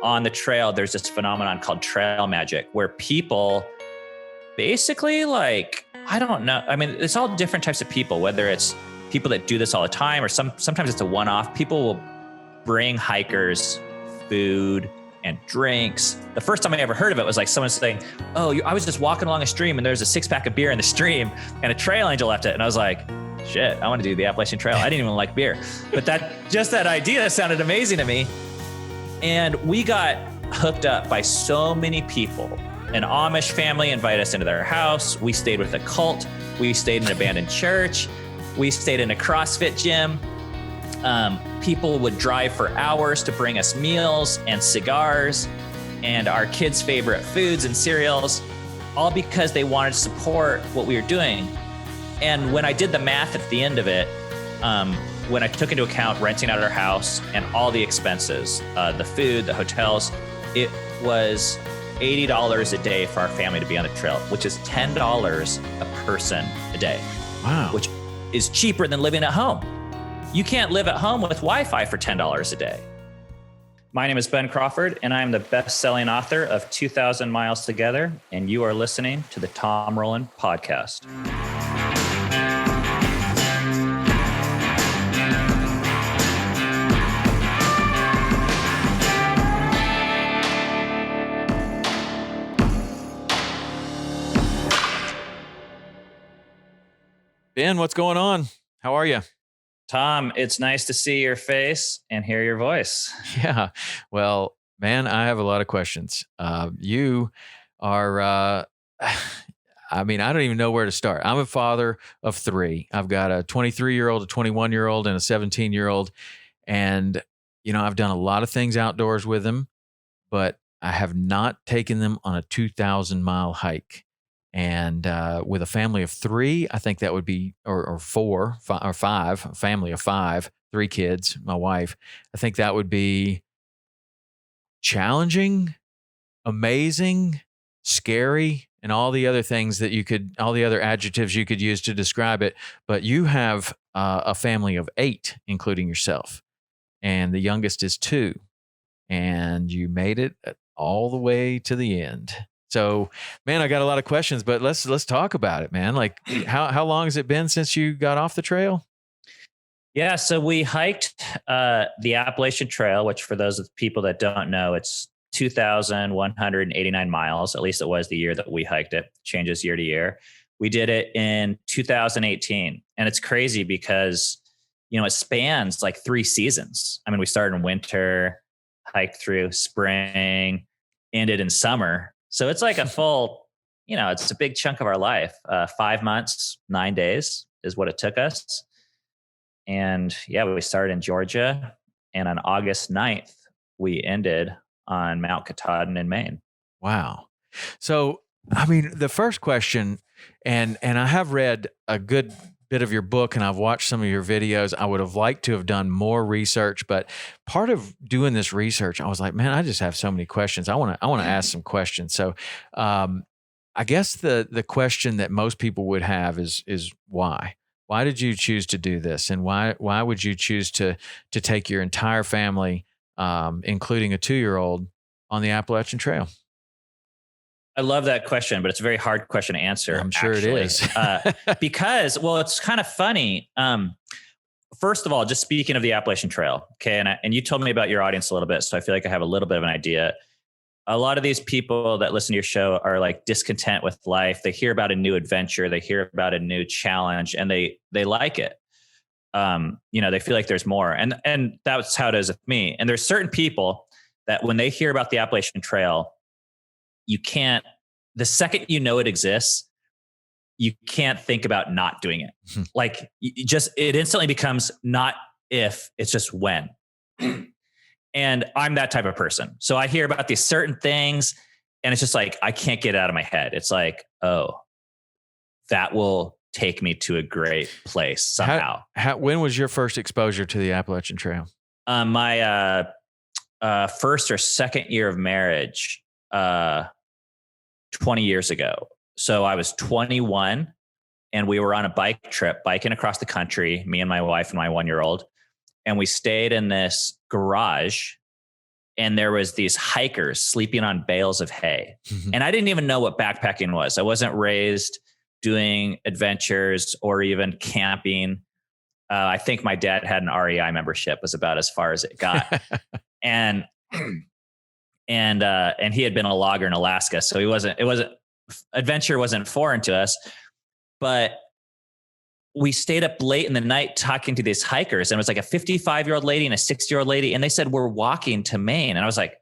on the trail, there's this phenomenon called trail magic where people basically like, I don't know. I mean, it's all different types of people, whether it's people that do this all the time or sometimes it's a one-off. People will bring hikers food and drinks. The first time I ever heard of it was like someone saying, oh, I was just walking along a stream and there's a 6-pack of beer in the stream and a trail angel left it. And I was like, shit, I want to do the Appalachian Trail. I didn't even like beer, but that idea sounded amazing to me. And we got hooked up by so many people. An Amish family invited us into their house. We stayed with a cult. We stayed in an abandoned church. We stayed in a CrossFit gym. People would drive for hours to bring us meals and cigars and our kids' favorite foods and cereals, all because they wanted to support what we were doing. And when I did the math at the end of it, when I took into account renting out our house and all the expenses, the food, the hotels, it was $80 a day for our family to be on the trail, which is $10 a person a day. Wow. Which is cheaper than living at home. You can't live at home with Wi-Fi for $10 a day. My name is Ben Crawford, and I'm the best-selling author of 2,000 Miles Together, and you are listening to the Tom Rowland Podcast. Ben, what's going on? How are you? Tom, it's nice to see your face and hear your voice. Yeah. Well, man, I have a lot of questions. You are, I mean, I don't even know where to start. I'm a father of 3. I've got a 23-year-old, a 21-year-old, and a 17-year-old. And, you know, I've done a lot of things outdoors with them, but I have not taken them on a 2,000-mile hike. And with a family of 3, I think that would be, or 4 or 5, a family of 5, 3 kids, my wife. I think that would be challenging, amazing, scary, and all the other things that all the other adjectives you could use to describe it. But you have a family of 8, including yourself, and the youngest is 2, and you made it all the way to the end. So, man, I got a lot of questions, but let's talk about it, man. Like, how long has it been since you got off the trail? Yeah, so we hiked the Appalachian Trail, which for those people that don't know, it's 2,189 miles. At least it was the year that we hiked it. Changes year to year. We did it in 2018, and it's crazy because, you know, it spans like 3 seasons. I mean, we started in winter, hiked through spring, ended in summer. So it's like a full, you know, it's a big chunk of our life. 5 months, 9 days is what it took us. And yeah, we started in Georgia. And on August 9th, we ended on Mount Katahdin in Maine. Wow. So, I mean, the first question, and I have read a good bit of your book and I've watched some of your videos. I would have liked to have done more research, but part of doing this research, I was like, man, I just have so many questions. I want to ask some questions. So, I guess the question that most people would have is why? Why did you choose to do this? And why would you choose to take your entire family, including a 2-year-old, on the Appalachian Trail? I love that question, but it's a very hard question to answer. I'm sure it is. Because, well, it's kind of funny. First of all, just speaking of the Appalachian Trail, okay, and you told me about your audience a little bit, so I feel like I have a little bit of an idea. A lot of these people that listen to your show are like discontent with life. They hear about a new adventure, they hear about a new challenge, and they like it. You know, they feel like there's more, and that's how it is with me. And there's certain people that when they hear about the Appalachian Trail, you can't, the second you know it exists, you can't think about not doing it. Like it instantly becomes not if, it's just when. And I'm that type of person. So I hear about these certain things and it's just like, I can't get it out of my head. It's like, oh, that will take me to a great place somehow. When was your first exposure to the Appalachian Trail? My first or second year of marriage, 20 years ago. So I was 21 and we were on a bike trip, biking across the country, me and my wife and my 1-year-old. And we stayed in this garage and there was these hikers sleeping on bales of hay. And I didn't even know what backpacking was. I wasn't raised doing adventures or even camping. I think my dad had an REI membership, was about as far as it got. and he had been a logger in Alaska. So adventure wasn't foreign to us, but we stayed up late in the night talking to these hikers, and it was like a 55-year-old lady and a 60-year-old lady. And they said, we're walking to Maine. And I was like,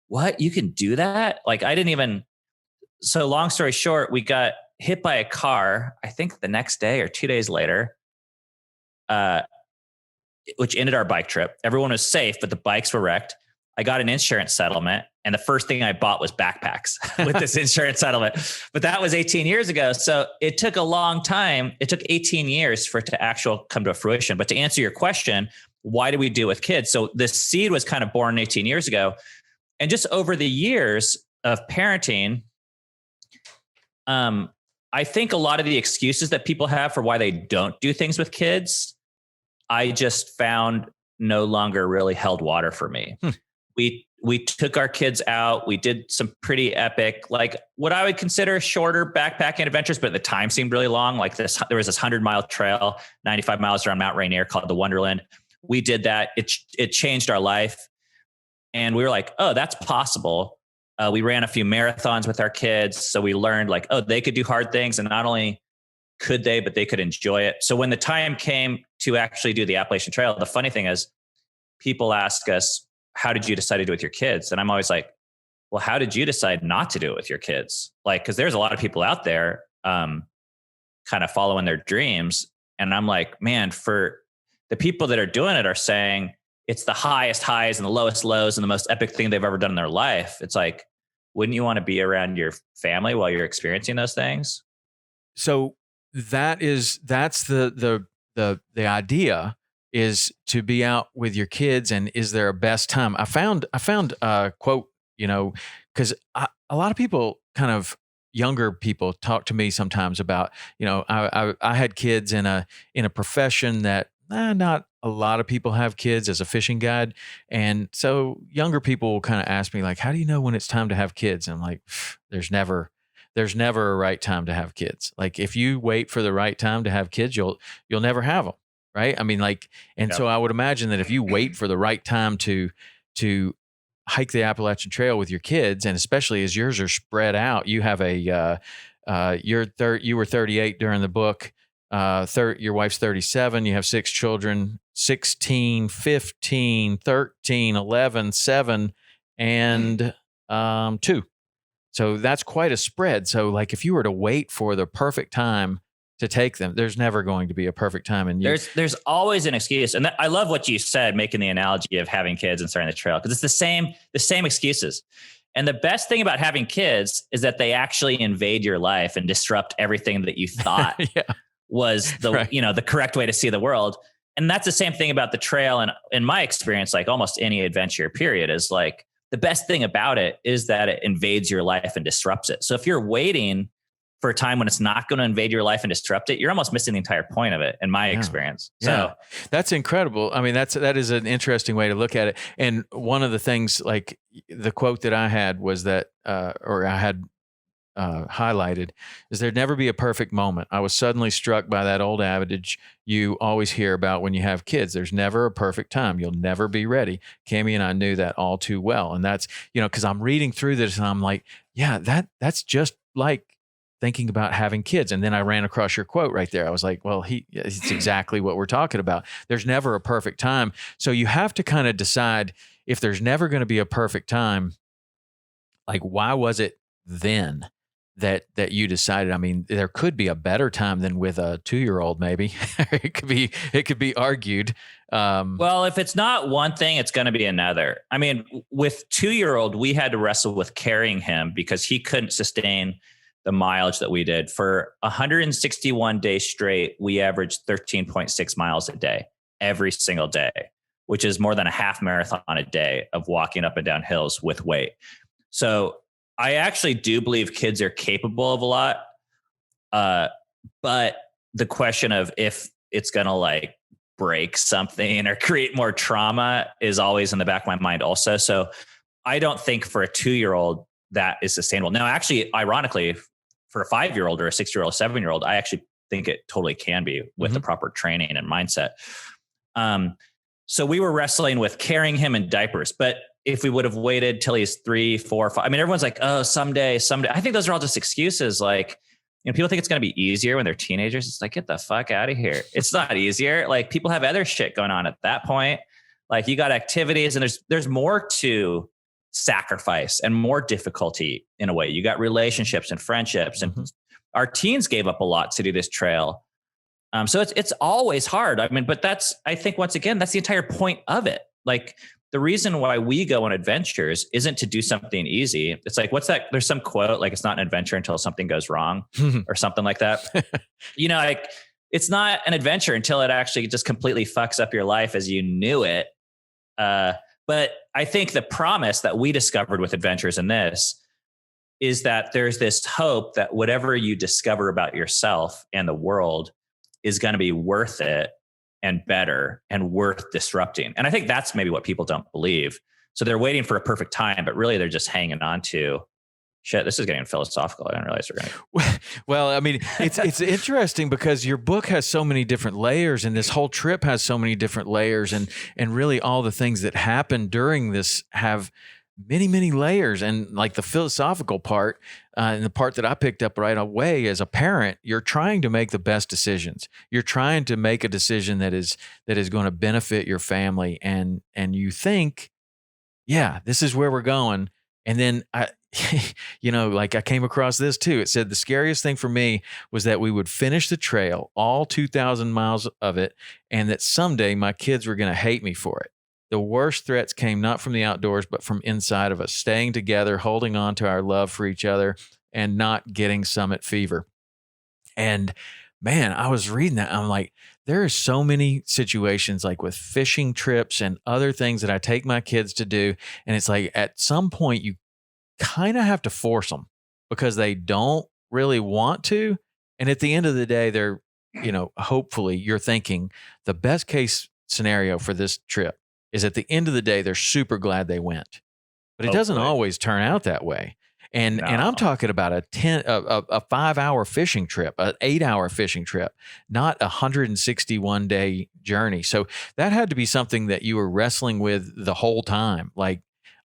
what? You can do that? Like, so long story short, we got hit by a car, I think the next day or 2 days later, which ended our bike trip. Everyone was safe, but the bikes were wrecked. I got an insurance settlement, and the first thing I bought was backpacks with this insurance settlement. But that was 18 years ago. So it took a long time. It took 18 years for it to actually come to fruition. But to answer your question, why do we do it with kids? So this seed was kind of born 18 years ago. And just over the years of parenting, I think a lot of the excuses that people have for why they don't do things with kids, I just found no longer really held water for me. We took our kids out. We did some pretty epic, like what I would consider shorter backpacking adventures, but at the time seemed really long. Like there was this 100-mile trail, 95 miles around Mount Rainier called the Wonderland. We did that. It changed our life. And we were like, oh, that's possible. We ran a few marathons with our kids. So we learned like, oh, they could do hard things. And not only could they, but they could enjoy it. So when the time came to actually do the Appalachian Trail, the funny thing is people ask us, how did you decide to do it with your kids? And I'm always like, well, how did you decide not to do it with your kids? Like, cause there's a lot of people out there, kind of following their dreams. And I'm like, man, for the people that are doing it are saying it's the highest highs and the lowest lows and the most epic thing they've ever done in their life. It's like, wouldn't you want to be around your family while you're experiencing those things? So that's the idea, is to be out with your kids. And is there a best time? I found a quote, because a lot of people, kind of younger people, talk to me sometimes about, I had kids in a profession that not a lot of people have kids, as a fishing guide. And so younger people will kind of ask me like, how do you know when it's time to have kids? And I'm like, there's never a right time to have kids. Like if you wait for the right time to have kids, you'll never have them. Right. I mean, like, and so I would imagine that if you wait for the right time to hike the Appalachian Trail with your kids, and especially as yours are spread out, you have you were 38 during the book. Your wife's 37. You have 6 children, 16, 15, 13, 11, 7, and 2. So that's quite a spread. So like if you were to wait for the perfect time to take them, there's never going to be a perfect time. And there's always an excuse. And I love what you said, making the analogy of having kids and starting the trail, because it's the same excuses. And the best thing about having kids is that they actually invade your life and disrupt everything that you thought was the correct way to see the world. And that's the same thing about the trail. And in my experience, like almost any adventure period, is like the best thing about it is that it invades your life and disrupts it. So if you're waiting for a time when it's not going to invade your life and disrupt it, you're almost missing the entire point of it, in my experience. So that's incredible. I mean, that is an interesting way to look at it. And one of the things, like the quote that I had was that, or I had highlighted, is there'd never be a perfect moment. I was suddenly struck by that old adage you always hear about when you have kids. There's never a perfect time. You'll never be ready. Cami and I knew that all too well. And that's, because I'm reading through this and I'm like, yeah, that's just like thinking about having kids. And then I ran across your quote right there. I was like, well, it's exactly what we're talking about. There's never a perfect time. So you have to kind of decide, if there's never going to be a perfect time, like, why was it then that you decided? I mean, there could be a better time than with a 2-year-old, maybe. It could be argued. Well, if it's not one thing, it's going to be another. I mean, with 2-year-old, we had to wrestle with carrying him because he couldn't sustain the mileage that we did. For 161 days straight, we averaged 13.6 miles a day, every single day, which is more than a half marathon a day of walking up and down hills with weight. So I actually do believe kids are capable of a lot. But the question of if it's going to like break something or create more trauma is always in the back of my mind also. So I don't think for a 2-year-old that is sustainable. Now, actually, ironically, for a 5-year-old or a 6-year-old, 7-year-old, I actually think it totally can be with the proper training and mindset. So we were wrestling with carrying him in diapers, but if we would have waited till he's 3, 4, 5, I mean, everyone's like, oh, someday. I think those are all just excuses. Like, people think it's going to be easier when they're teenagers. It's like, get the fuck out of here. It's not easier. Like, people have other shit going on at that point. Like, you got activities, and there's more to sacrifice and more difficulty in a way. You got relationships and friendships, and our teens gave up a lot to do this trail. So it's always hard. I mean, but I think once again, that's the entire point of it. Like, the reason why we go on adventures isn't to do something easy. It's like, what's that? There's some quote, like, it's not an adventure until something goes wrong or something like that. Like, it's not an adventure until it actually just completely fucks up your life as you knew it. But I think the promise that we discovered with adventures in this is that there's this hope that whatever you discover about yourself and the world is going to be worth it and better and worth disrupting. And I think that's maybe what people don't believe. So they're waiting for a perfect time, but really they're just hanging on to shit. This is getting philosophical. I didn't realize we're going to. Well, I mean, it's interesting because your book has so many different layers, and this whole trip has so many different layers, and really all the things that happen during this have many, many layers. And like the philosophical part, and the part that I picked up right away as a parent, you're trying to make the best decisions. You're trying to make a decision that is going to benefit your family. And you think, yeah, this is where we're going. And then I came across this too. It said the scariest thing for me was that we would finish the trail, all 2,000 miles of it, and that someday my kids were going to hate me for it. The worst threats came not from the outdoors, but from inside of us, staying together, holding on to our love for each other, and not getting summit fever. And man, I was reading that. I'm like, there are so many situations like with fishing trips and other things that I take my kids to do. And it's like, at some point you kind of have to force them because they don't really want to. And at the end of the day, they're, hopefully you're thinking the best case scenario for this trip is at the end of the day, they're super glad they went, but it doesn't always turn out that way. And I'm talking about a 5-hour fishing trip, an 8-hour fishing trip, not a 161-day journey. So that had to be something that you were wrestling with the whole time. Like,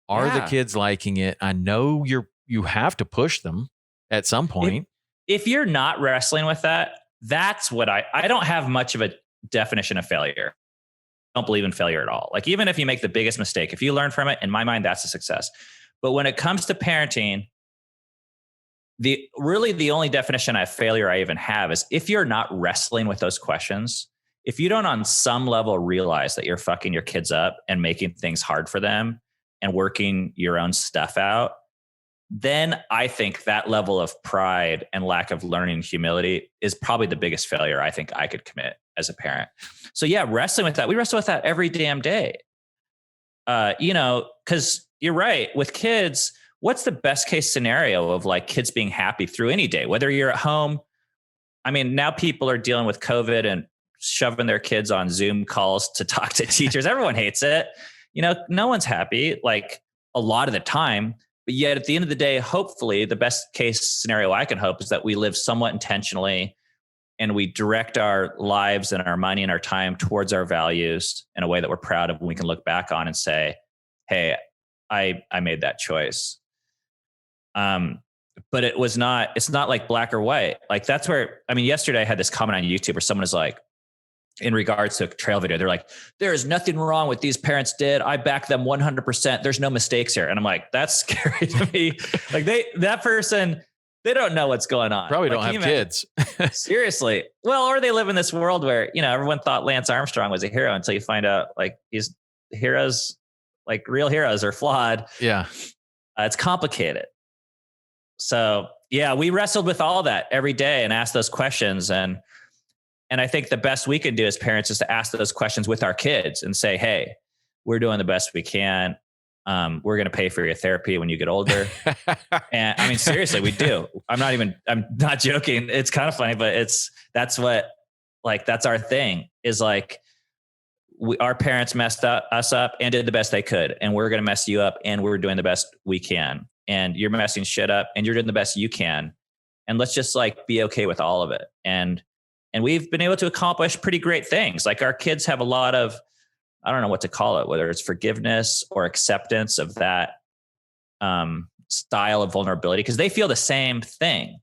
are the kids liking it? I know you have to push them at some point. If you're not wrestling with that, that's what I don't have much of a definition of failure. Don't believe in failure at all. Like, even if you make the biggest mistake, if you learn from it, in my mind, that's a success. But when it comes to parenting, the only definition of failure I even have is if you're not wrestling with those questions, if you don't on some level realize that you're fucking your kids up and making things hard for them and working your own stuff out, then I think that level of pride and lack of learning and humility is probably the biggest failure I think I could commit as a parent. So yeah, wrestling with that. We wrestle with that every damn day. Because you're right, with kids, what's the best case scenario of like kids being happy through any day, whether you're at home? I mean, now people are dealing with COVID and shoving their kids on Zoom calls to talk to teachers. Everyone hates it. No one's happy like a lot of the time. But yet at the end of the day, hopefully the best case scenario I can hope is that we live somewhat intentionally and we direct our lives and our money and our time towards our values in a way that we're proud of and we can look back on and say, hey, I made that choice. But it's not like black or white. Like, that's where, yesterday I had this comment on YouTube where someone is like, in regards to a trail video, they're like, there is nothing wrong with these parents did. I back them 100%. There's no mistakes here. And I'm like, that's scary to me. Like, that person, they don't know what's going on. Probably don't have kids. Seriously. Well, or they live in this world where, everyone thought Lance Armstrong was a hero until you find out like heroes, like real heroes are flawed. Yeah. It's complicated. So yeah, we wrestled with all that every day and asked those questions. And I think the best we can do as parents is to ask those questions with our kids and say, hey, we're doing the best we can. We're going to pay for your therapy when you get older. And seriously, we do. I'm not joking. It's kind of funny, but that's our thing is like, our parents messed us up and did the best they could. And we're going to mess you up and we're doing the best we can. And you're messing shit up and you're doing the best you can. And let's just like be okay with all of it. And we've been able to accomplish pretty great things. Like our kids have a lot of, I don't know what to call it, whether it's forgiveness or acceptance of that style of vulnerability, because they feel the same thing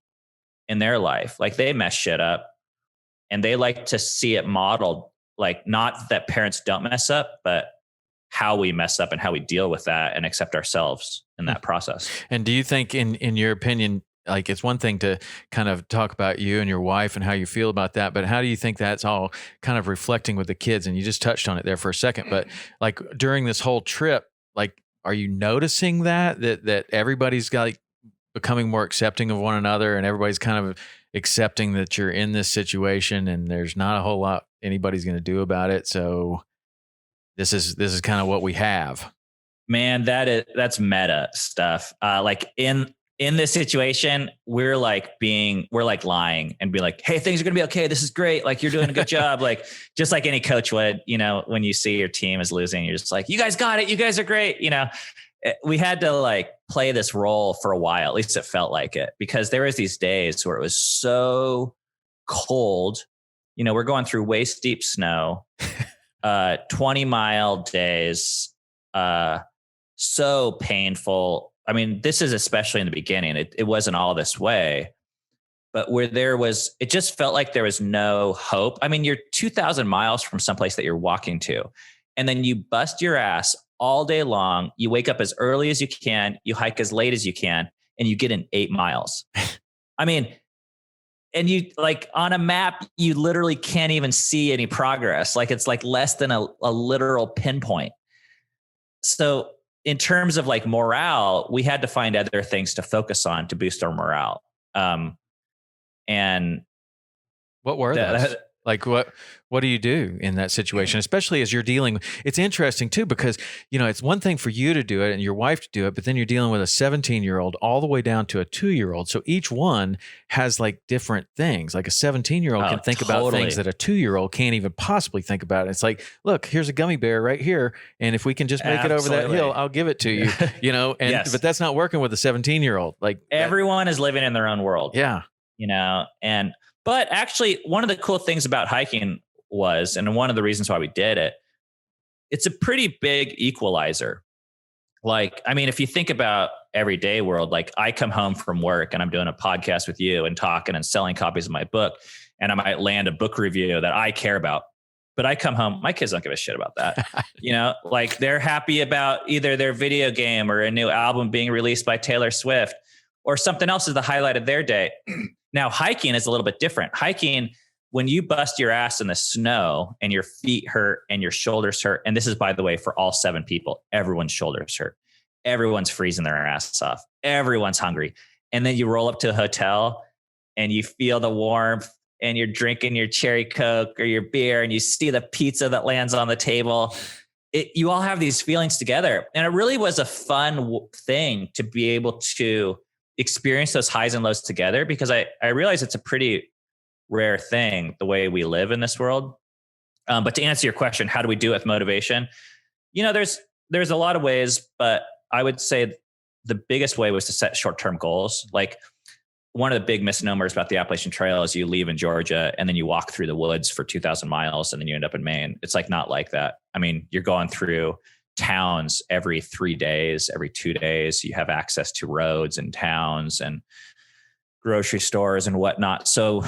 in their life. Like they mess shit up and they like to see it modeled, like not that parents don't mess up, but how we mess up and how we deal with that and accept ourselves in that process. And do you think in your opinion, like it's one thing to kind of talk about you and your wife and how you feel about that, but how do you think that's all kind of reflecting with the kids? And you just touched on it there for a second, but like during this whole trip, like, are you noticing that everybody's got like becoming more accepting of one another and everybody's kind of accepting that you're in this situation and there's not a whole lot anybody's going to do about it? So this is kind of what we have. Man, that's meta stuff. Like in this situation, we're like lying and be like, hey, things are going to be okay. This is great. Like you're doing a good job. Like just like any coach would, when you see your team is losing, you're just like, you guys got it. You guys are great. We had to like play this role for a while. At least it felt like it, because there was these days where it was so cold. We're going through waist deep snow, 20-mile days, so painful. I mean, this is especially in the beginning. It wasn't all this way, but where it just felt like there was no hope. I mean, you're 2,000 miles from someplace that you're walking to, and then you bust your ass all day long. You wake up as early as you can, you hike as late as you can, and you get in 8 miles. I mean, and you like on a map, you literally can't even see any progress. Like it's like less than a literal pinpoint. So in terms of like morale, we had to find other things to focus on to boost our morale. And what were those? Like what do you do in that situation, especially as you're dealing? It's interesting too, because, it's one thing for you to do it and your wife to do it, but then you're dealing with a 17-year-old all the way down to a 2-year-old. So each one has like different things. Like a 17-year-old can think about things that a 2-year-old can't even possibly think about. It's like, look, here's a gummy bear right here. And if we can just make it over that hill, I'll give it to you, and, yes. But that's not working with a 17-year-old. Like everyone is living in their own world. Yeah. But actually, one of the cool things about hiking was, and one of the reasons why we did it, it's a pretty big equalizer. Like, I mean, if you think about everyday world, like I come home from work and I'm doing a podcast with you and talking and selling copies of my book, and I might land a book review that I care about. But I come home, my kids don't give a shit about that. Like they're happy about either their video game or a new album being released by Taylor Swift, or something else is the highlight of their day. Now, hiking is a little bit different. Hiking, when you bust your ass in the snow and your feet hurt and your shoulders hurt, and this is, by the way, for all 7 people, everyone's shoulders hurt. Everyone's freezing their ass off. Everyone's hungry. And then you roll up to a hotel and you feel the warmth and you're drinking your cherry Coke or your beer and you see the pizza that lands on the table. You all have these feelings together. And it really was a fun thing to be able to experience those highs and lows together, because I realize it's a pretty rare thing the way we live in this world. But to answer your question, how do we do it with motivation? There's a lot of ways, but I would say the biggest way was to set short-term goals. Like one of the big misnomers about the Appalachian Trail is you leave in Georgia and then you walk through the woods for 2,000 miles and then you end up in Maine. It's like not like that. I mean, you're going through towns every 3 days, every 2 days. You have access to roads and towns and grocery stores and whatnot. So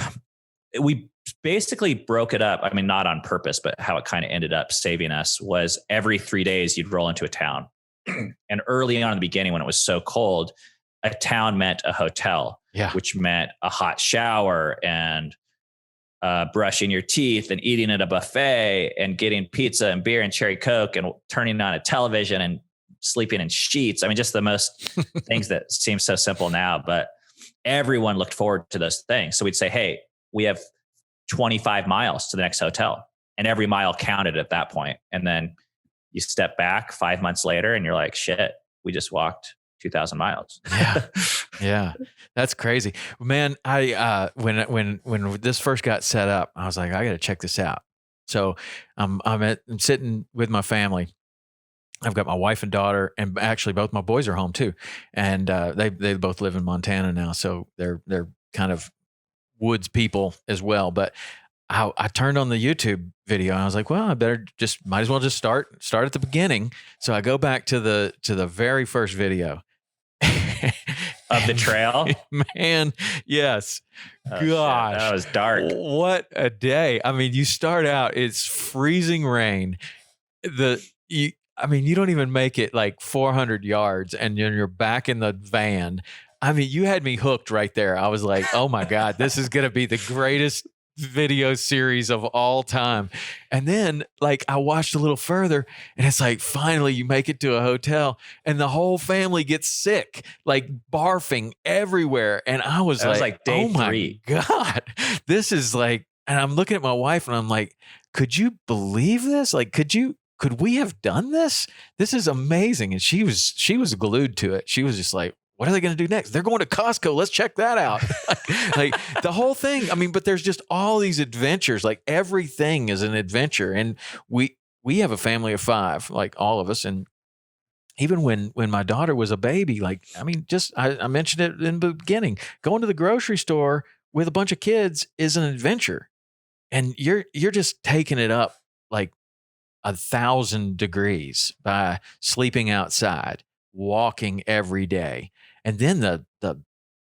we basically broke it up. I mean, not on purpose, but how it kind of ended up saving us was every 3 days you'd roll into a town. And early on in the beginning, when it was so cold, a town meant a hotel, which meant a hot shower and brushing your teeth and eating at a buffet and getting pizza and beer and cherry Coke and turning on a television and sleeping in sheets. I mean, just the most things that seem so simple now, but everyone looked forward to those things. So we'd say, hey, we have 25 miles to the next hotel, and every mile counted at that point. And then you step back 5 months later and you're like, shit, we just walked 2,000 miles. Yeah. That's crazy, man. I, when this first got set up, I was like, I got to check this out. So I'm sitting with my family. I've got my wife and daughter, and actually both my boys are home too, and they both live in Montana now, so they're kind of woods people as well. But I turned on the YouTube video and I was like, well, might as well just start at the beginning. So I go back to the very first video of the trail. Man, yes. Oh, gosh, shit, that was dark. What a day. I mean, you start out, it's freezing rain. You don't even make it like 400 yards and you're back in the van. I mean, you had me hooked right there. I was like, oh my God, this is going to be the greatest video series of all time. And then like I watched a little further and it's like, finally you make it to a hotel and the whole family gets sick, like barfing everywhere. And I was like day oh my 3. God, this is like, and I'm looking at my wife and I'm like, could you believe this? Like, could we have done this? This is amazing. And she was glued to it. She was just like, what are they going to do next? They're going to Costco. Let's check that out. like the whole thing. I mean, but there's just all these adventures. Like everything is an adventure. And we have a family of 5, like all of us. And even when my daughter was a baby, like, I mean, just, I mentioned it in the beginning, going to the grocery store with a bunch of kids is an adventure. And you're just taking it up like 1,000 degrees by sleeping outside, walking every day. And then the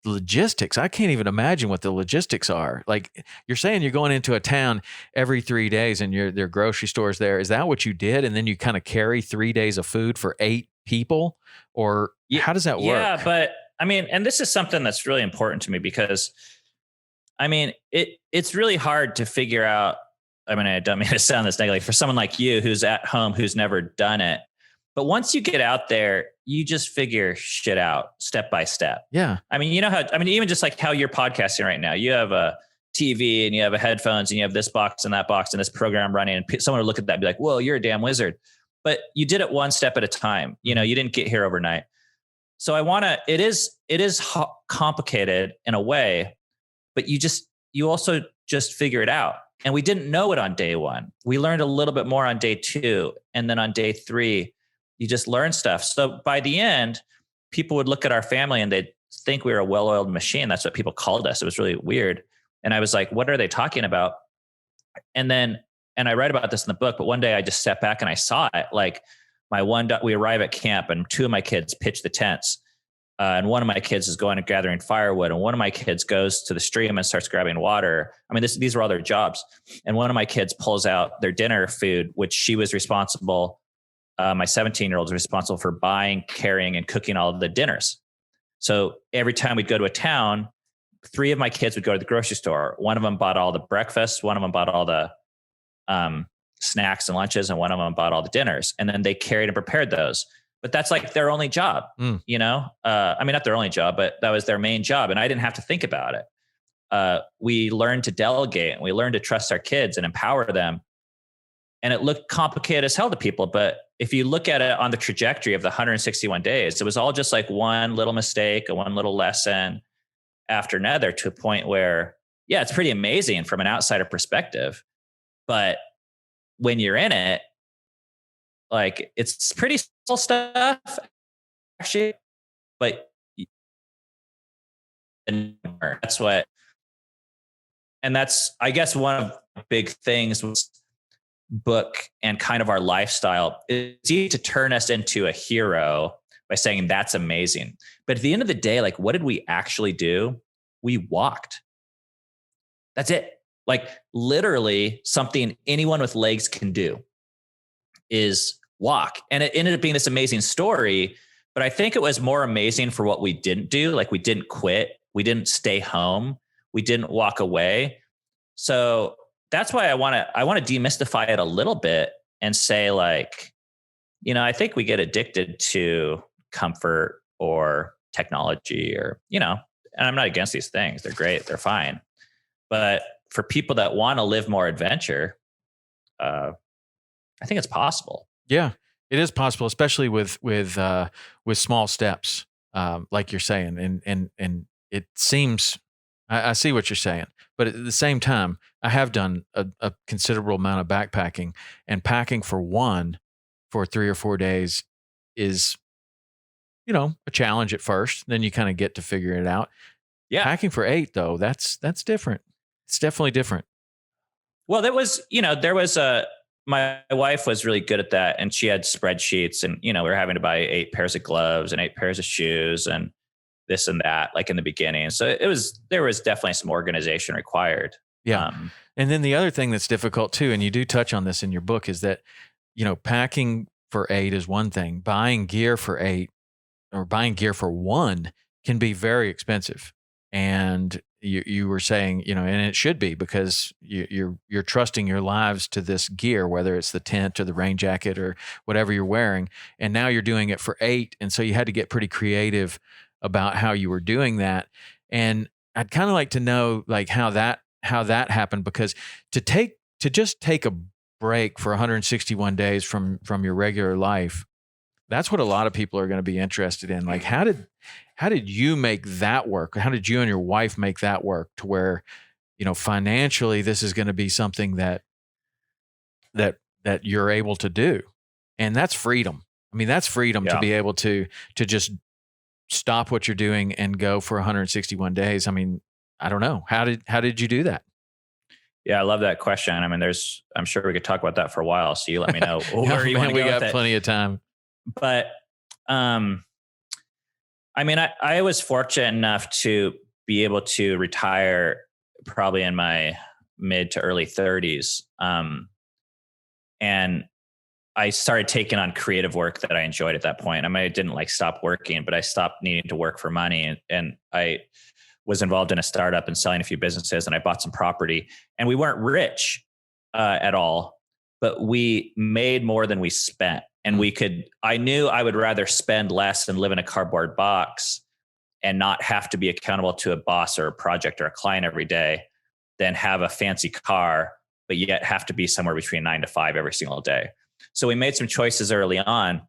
logistics, I can't even imagine what the logistics are. Like you're saying you're going into a town every 3 days and there are grocery stores there. Is that what you did? And then you kind of carry 3 days of food for 8 people? Or how does that work? Yeah, but I mean, and this is something that's really important to me because I mean, it's really hard to figure out. I mean, I don't mean to sound this negative for someone like you who's at home, who's never done it. But once you get out there, you just figure shit out step by step. Yeah. I mean, even just like how you're podcasting right now, you have a TV and you have a headphones and you have this box and that box and this program running, and someone will look at that and be like, whoa, you're a damn wizard. But you did it one step at a time. You didn't get here overnight. So it is complicated in a way, but you also just figure it out. And we didn't know it on day 1. We learned a little bit more on day 2. And then on day 3, you just learn stuff. So by the end, people would look at our family and they'd think we were a well-oiled machine. That's what people called us. It was really weird. And I was like, what are they talking about? And I write about this in the book, but one day I just stepped back and I saw it. Like we arrive at camp and 2 of my kids pitch the tents. And one of my kids is going and gathering firewood. And one of my kids goes to the stream and starts grabbing water. I mean, these were all their jobs. And one of my kids pulls out their dinner food, which she was responsible. My 17-year-old is responsible for buying, carrying, and cooking all of the dinners. So every time we'd go to a town, 3 of my kids would go to the grocery store. One of them bought all the breakfast. One of them bought all the snacks and lunches. And one of them bought all the dinners. And then they carried and prepared those. But that's like their only job, I mean, not their only job, but that was their main job. And I didn't have to think about it. We learned to delegate and we learned to trust our kids and empower them. And it looked complicated as hell to people. But if you look at it on the trajectory of the 161 days, it was all just like one little mistake and one little lesson after another to a point where, yeah, it's pretty amazing from an outsider perspective. But when you're in it, like it's pretty simple stuff actually, but that's I guess one of the big things was book and kind of our lifestyle. It's easy to turn us into a hero by saying that's amazing. But at the end of the day, like what did we actually do? We walked. That's it. Like literally something anyone with legs can do is walk. And it ended up being this amazing story, but I think it was more amazing for what we didn't do. Like we didn't quit. We didn't stay home. We didn't walk away. So that's why I want to demystify it a little bit and say like, I think we get addicted to comfort or technology or, and I'm not against these things. They're great. They're fine. But for people that want to live more adventure, I think it's possible. Yeah, it is possible, especially with small steps, like you're saying, and it seems I see what you're saying, but at the same time, I have done a considerable amount of backpacking, and packing for 3 or 4 days is, a challenge at first. Then you kind of get to figure it out. Yeah. Packing for 8 though, that's different. It's definitely different. Well, my wife was really good at that, and she had spreadsheets, and, we were having to buy 8 pairs of gloves and 8 pairs of shoes and this and that, like in the beginning. So there was definitely some organization required. Yeah. And then the other thing that's difficult too, and you do touch on this in your book, is that, packing for 8 is one thing. Buying gear for 8 or buying gear for 1 can be very expensive. And you were saying, and it should be, because you're trusting your lives to this gear, whether it's the tent or the rain jacket or whatever you're wearing. And now you're doing it for 8. And so you had to get pretty creative about how you were doing that. And I'd kind of like to know, like, how that happened, because to just take a break for 161 days from your regular life, that's what a lot of people are going to be interested in. Like, how did you make that work? How did you and your wife make that work to where, financially this is going to be something that you're able to do? And that's freedom. I mean, that's freedom to be able to just stop what you're doing and go for 161 days. I mean, I don't know. How did you do that? Yeah, I love that question. I mean, I'm sure we could talk about that for a while. So you let me know where you want to go. We got plenty of time. But, I mean, I was fortunate enough to be able to retire probably in my mid to early 30s. And I started taking on creative work that I enjoyed at that point. I mean, I didn't stop working, but I stopped needing to work for money. And I was involved in a startup and selling a few businesses, and I bought some property, and we weren't rich at all, but we made more than we spent. And I knew I would rather spend less and live in a cardboard box and not have to be accountable to a boss or a project or a client every day than have a fancy car, but yet have to be somewhere between 9 to 5 every single day. So we made some choices early on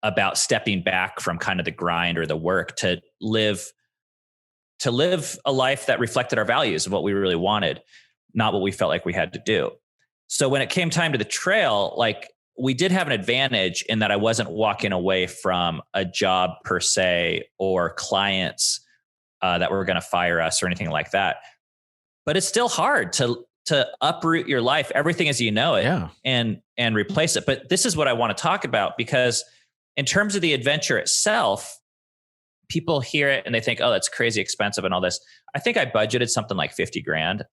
about stepping back from kind of the grind or the work to live a life that reflected our values of what we really wanted, not what we felt like we had to do. So when it came time to the trail, we did have an advantage in that I wasn't walking away from a job per se or clients that were going to fire us or anything like that. But it's still hard to uproot your life, everything as you know it, and replace it. But this is what I want to talk about, because in terms of the adventure itself, people hear it and they think, oh, that's crazy expensive and all this. I think I budgeted something like 50 grand.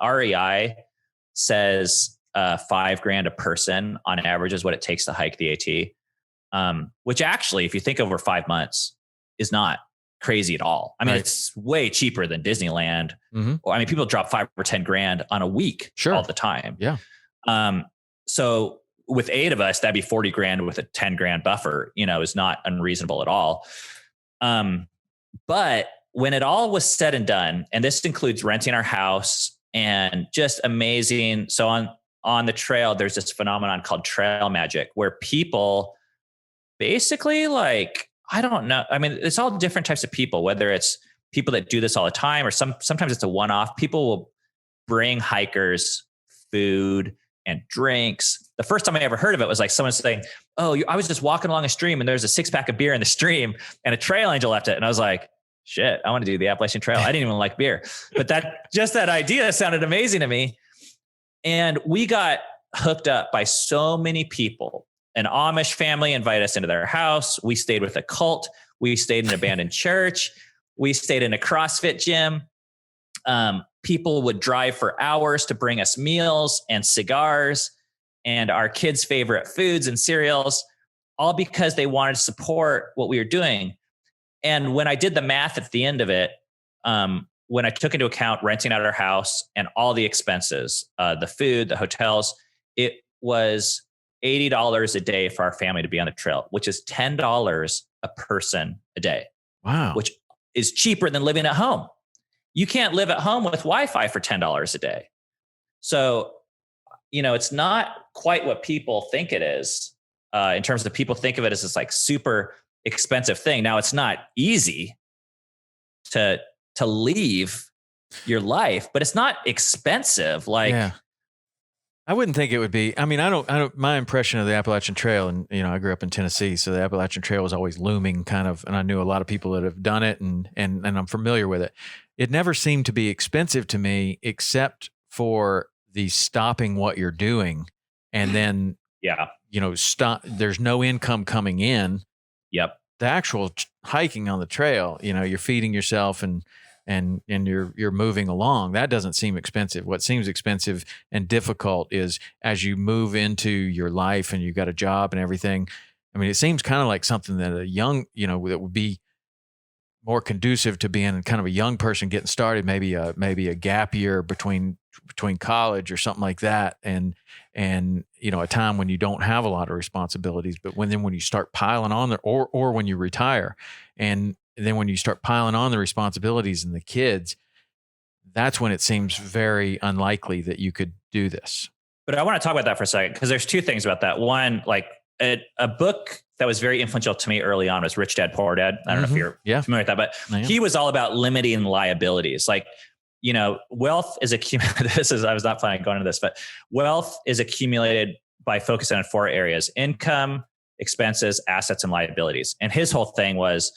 REI says $5,000 a person on average is what it takes to hike the AT, which actually, if you think over 5 months, is not crazy at all. I mean, It's way cheaper than Disneyland. Mm-hmm. I mean, people drop 5 or 10 grand on a week all the time. Yeah. So with 8 of us, that'd be 40 grand with a 10 grand buffer, is not unreasonable at all. But when it all was said and done, and this includes renting our house and just amazing. So on the trail, there's this phenomenon called trail magic, where people basically I don't know. I mean, it's all different types of people, whether it's people that do this all the time or sometimes it's a one-off. People will bring hikers food and drinks. The first time I ever heard of it was someone saying, oh, I was just walking along a stream and there's a 6-pack of beer in the stream and a trail angel left it. And I was like, shit, I want to do the Appalachian Trail. I didn't even like beer, but that idea sounded amazing to me. And we got hooked up by so many people. An Amish family invited us into their house. We stayed with a cult. We stayed in an abandoned church. We stayed in a CrossFit gym. People would drive for hours to bring us meals and cigars and our kids' favorite foods and cereals, all because they wanted to support what we were doing. And when I did the math at the end of it, when I took into account renting out our house and all the expenses, the food, the hotels, it was $80 a day for our family to be on the trail, which is $10 a person a day. Wow. Which is cheaper than living at home. You can't live at home with Wi-Fi for $10 a day. So, it's not quite what people think it is. In terms of people think of it as this super expensive thing. Now, it's not easy to to leave your life, but it's not expensive. Like, yeah. I wouldn't think it would be. I mean, I don't, my impression of the Appalachian Trail, and, I grew up in Tennessee, so the Appalachian Trail was always looming kind of, and I knew a lot of people that have done it, and I'm familiar with it. It never seemed to be expensive to me, except for the stopping what you're doing. And then, stop. There's no income coming in. Yep. The actual hiking on the trail, you're feeding yourself and you're moving along. That doesn't seem expensive. What seems expensive and difficult is as you move into your life and you've got a job and everything. I mean, it seems kind of like something that a young, that would be more conducive to being kind of a young person getting started, maybe a gap year between college or something like that. And a time when you don't have a lot of responsibilities, but when you start piling on there, or when you retire, and then when you start piling on the responsibilities and the kids, that's when it seems very unlikely that you could do this. But I want to talk about that for a second, because there's two things about that. One, like a book that was very influential to me early on was Rich Dad, Poor Dad. I don't know if you're familiar with that, but he was all about limiting liabilities. Like, wealth is accumulated. I was not planning on going into this, but wealth is accumulated by focusing on 4 areas: income, expenses, assets, and liabilities. And his whole thing was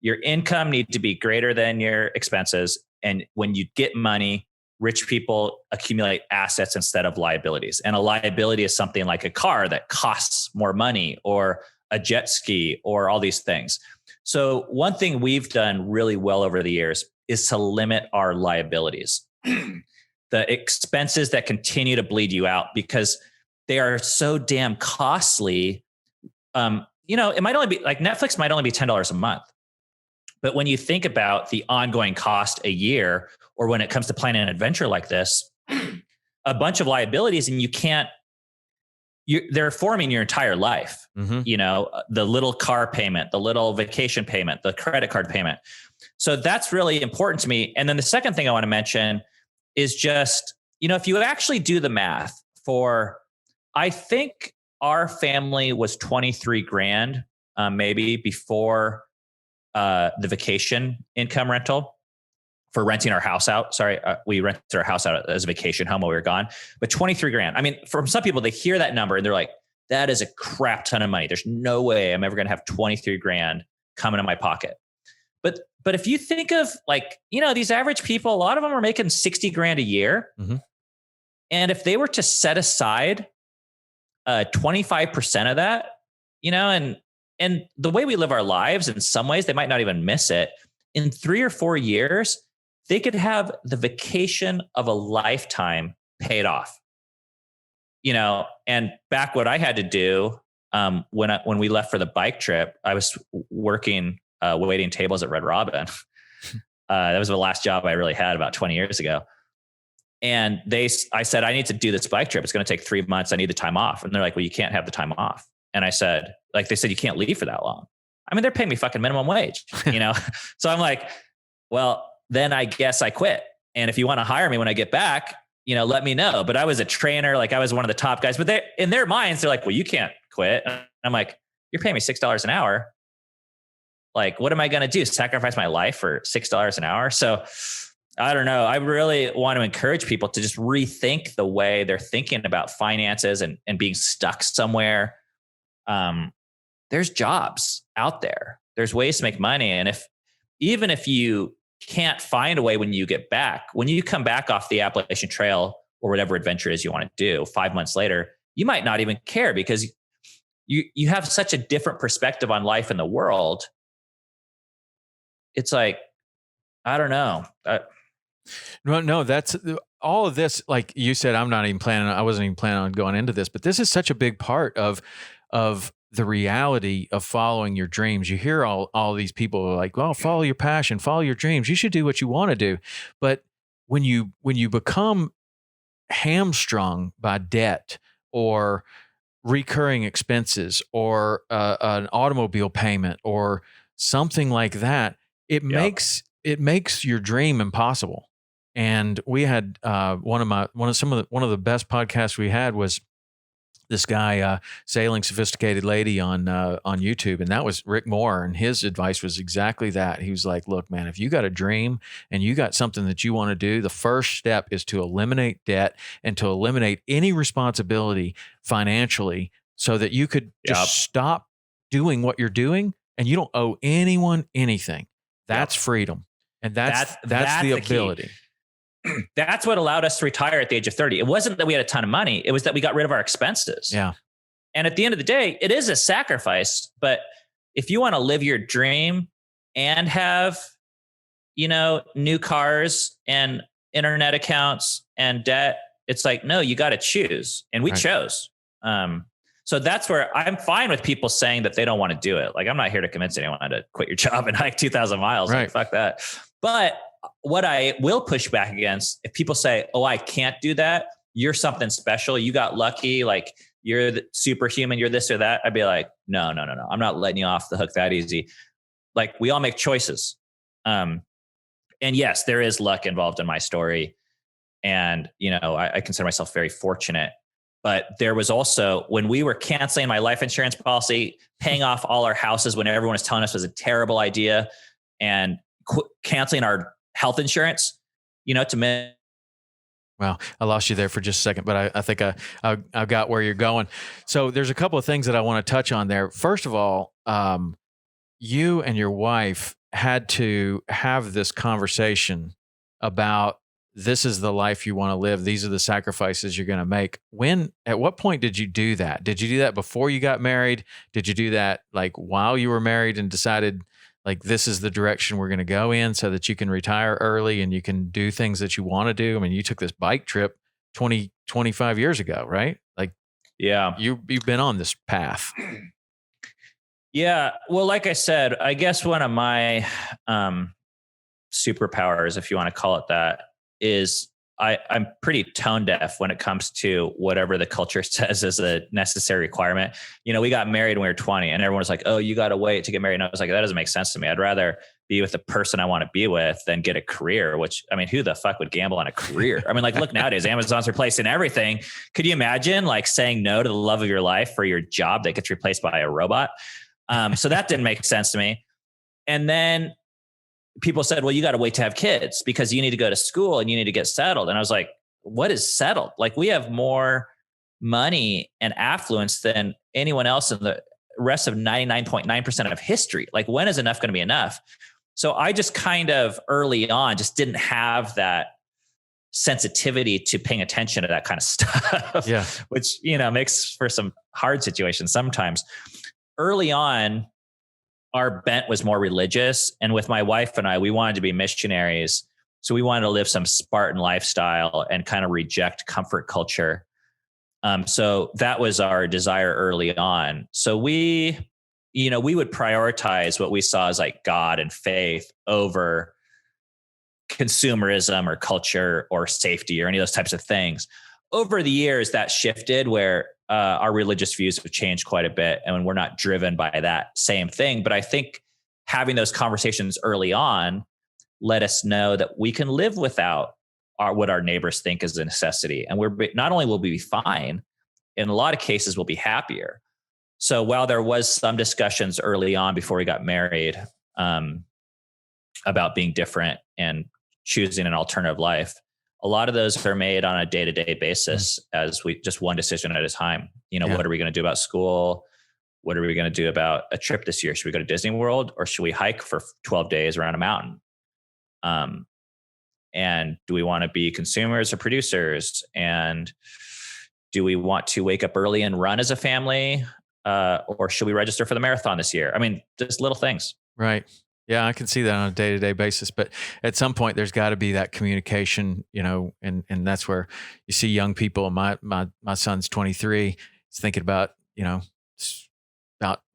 your income need to be greater than your expenses. And when you get money, rich people accumulate assets instead of liabilities. And a liability is something like a car that costs more money, or a jet ski, or all these things. So one thing we've done really well over the years is to limit our liabilities, the expenses that continue to bleed you out, because they are so damn costly. It might only be like Netflix might only be $10 a month. But when you think about the ongoing cost a year, or when it comes to planning an adventure like this, a bunch of liabilities, and they're forming your entire life. Mm-hmm. The little car payment, the little vacation payment, the credit card payment. So that's really important to me. And then the second thing I want to mention is just, if you actually do the math I think our family was 23 grand, maybe before the vacation income rental for renting our house out. Sorry, we rented our house out as a vacation home while we were gone, but 23 grand. I mean, from some people, they hear that number and they're like, that is a crap ton of money. There's no way I'm ever going to have 23 grand coming in my pocket. But if you think of these average people, a lot of them are making 60 grand a year. Mm-hmm. And if they were to set aside 25% of that, and the way we live our lives, in some ways, they might not even miss it. In 3 or 4 years, they could have the vacation of a lifetime paid off. And back what I had to do when we left for the bike trip, I was working waiting tables at Red Robin. That was the last job I really had about 20 years ago. And I said, I need to do this bike trip. It's going to take 3 months. I need the time off. And they're like, well, you can't have the time off. And I said, they said, you can't leave for that long. I mean, they're paying me fucking minimum wage, So I'm like, well, then I guess I quit. And if you want to hire me when I get back, let me know. But I was a trainer. I was one of the top guys, but in their minds, they're like, well, you can't quit. And I'm like, you're paying me $6 an hour. What am I going to do? Sacrifice my life for $6 an hour? So I don't know. I really want to encourage people to just rethink the way they're thinking about finances and being stuck somewhere. There's jobs out there. There's ways to make money. And even if you can't find a way when you get back, when you come back off the Appalachian Trail or whatever adventure is you want to do 5 months later, you might not even care, because you have such a different perspective on life and the world. It's like, I don't know. No, that's all of this. Like you said, I wasn't even planning on going into this, but this is such a big part of the reality of following your dreams. You hear all these people are like, well, follow your passion, follow your dreams. You should do what you want to do. But when you become hamstrung by debt or recurring expenses or an automobile payment or something like that, it makes your dream impossible. And we had one of the best podcasts we had was this guy, Sailing Sophisticated Lady on YouTube, and that was Rick Moore, and his advice was exactly that. He was like, "Look, man, if you got a dream and you got something that you want to do, the first step is to eliminate debt and to eliminate any responsibility financially, so that you could just stop doing what you're doing, and you don't owe anyone anything. That's freedom, and that's the ability." That's what allowed us to retire at the age of 30. It wasn't that we had a ton of money. It was that we got rid of our expenses. Yeah. And at the end of the day, it is a sacrifice. But if you want to live your dream and have, new cars and internet accounts and debt, it's like, no, you got to choose. And we chose. So that's where I'm fine with people saying that they don't want to do it. Like, I'm not here to convince anyone to quit your job and hike 2,000 miles. Right. Like, fuck that. But what I will push back against, if people say, "Oh, I can't do that. You're something special. You got lucky. Like, you're the superhuman. You're this or that." I'd be like, no. I'm not letting you off the hook that easy. Like, we all make choices. And yes, there is luck involved in my story. And, I consider myself very fortunate. But there was also, when we were canceling my life insurance policy, paying off all our houses when everyone was telling us it was a terrible idea, and canceling our health insurance, to Well, I lost you there for just a second, but I think I got where you're going. So there's a couple of things that I want to touch on there. First of all, you and your wife had to have this conversation about, this is the life you want to live. These are the sacrifices you're going to make. At what point did you do that? Did you do that before you got married? Did you do that like while you were married and decided, like, this is the direction we're going to go in so that you can retire early and you can do things that you want to do? I mean, you took this bike trip 25 years ago, right? Like, yeah, you've been on this path. Yeah. Well, like I said, I guess one of my superpowers, if you want to call it that, is I'm pretty tone deaf when it comes to whatever the culture says is a necessary requirement. We got married when we were 20 and everyone was like, "Oh, you got to wait to get married." And I was like, that doesn't make sense to me. I'd rather be with the person I want to be with than get a career, which, I mean, who the fuck would gamble on a career? I mean, like, look, nowadays, Amazon's replacing everything. Could you imagine like saying no to the love of your life for your job that gets replaced by a robot? So that didn't make sense to me. And then people said, "Well, you got to wait to have kids because you need to go to school and you need to get settled." And I was like, what is settled? Like, we have more money and affluence than anyone else in the rest of 99.9% of history. Like, when is enough going to be enough? So I just kind of early on just didn't have that sensitivity to paying attention to that kind of stuff, yeah. which, makes for some hard situations sometimes. Early on, our bent was more religious. And with my wife and I, we wanted to be missionaries. So we wanted to live some Spartan lifestyle and kind of reject comfort culture. So that was our desire early on. So we would prioritize what we saw as like God and faith over consumerism or culture or safety or any of those types of things. Over the years, that shifted where our religious views have changed quite a bit, and we're not driven by that same thing. But I think having those conversations early on let us know that we can live without what our neighbors think is a necessity. And we're not only will we be fine, in a lot of cases, we'll be happier. So while there was some discussions early on before we got married about being different and choosing an alternative life, a lot of those are made on a day-to-day basis as we just one decision at a time. What are we going to do about school? What are we going to do about a trip this year? Should we go to Disney World or should we hike for 12 days around a mountain? And do we want to be consumers or producers? And do we want to wake up early and run as a family? Or should we register for the marathon this year? I mean, just little things. Right. Yeah, I can see that on a day-to-day basis, but at some point there's got to be that communication, and that's where you see young people. My son's 23. He's thinking about,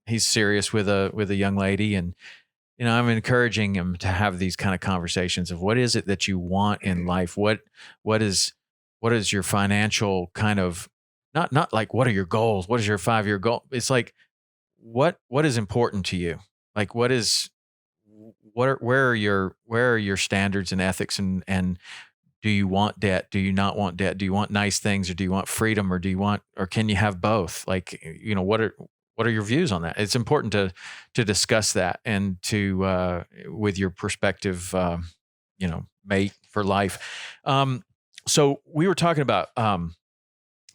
he's serious with a young lady, and I'm encouraging him to have these kind of conversations of what is it that you want in life? What is your financial kind of, not like, what are your goals? What is your 5-year goal? It's like, what is important to you? Like, where are your standards and ethics, and do you want debt? Do you not want debt? Do you want nice things, or do you want freedom, or or can you have both? Like, what are your views on that? It's important to discuss that, and to with your prospective, mate for life. So we were talking about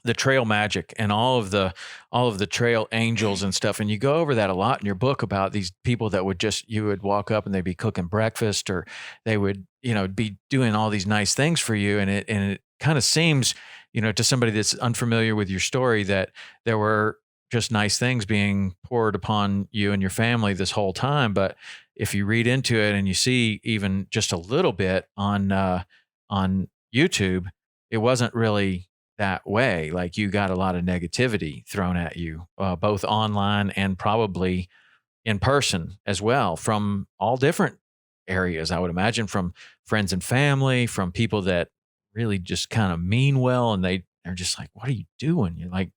the trail magic and all of the trail angels and stuff, and you go over that a lot in your book about these people that you would walk up and they'd be cooking breakfast, or they would be doing all these nice things for you, and it kind of seems, to somebody that's unfamiliar with your story, that there were just nice things being poured upon you and your family this whole time. But if you read into it and you see even just a little bit on YouTube, it wasn't really that way. Like, you got a lot of negativity thrown at you, both online and probably in person as well, from all different areas. I would imagine from friends and family, from people that really just kind of mean well, and they're just like, "What are you doing?" You're like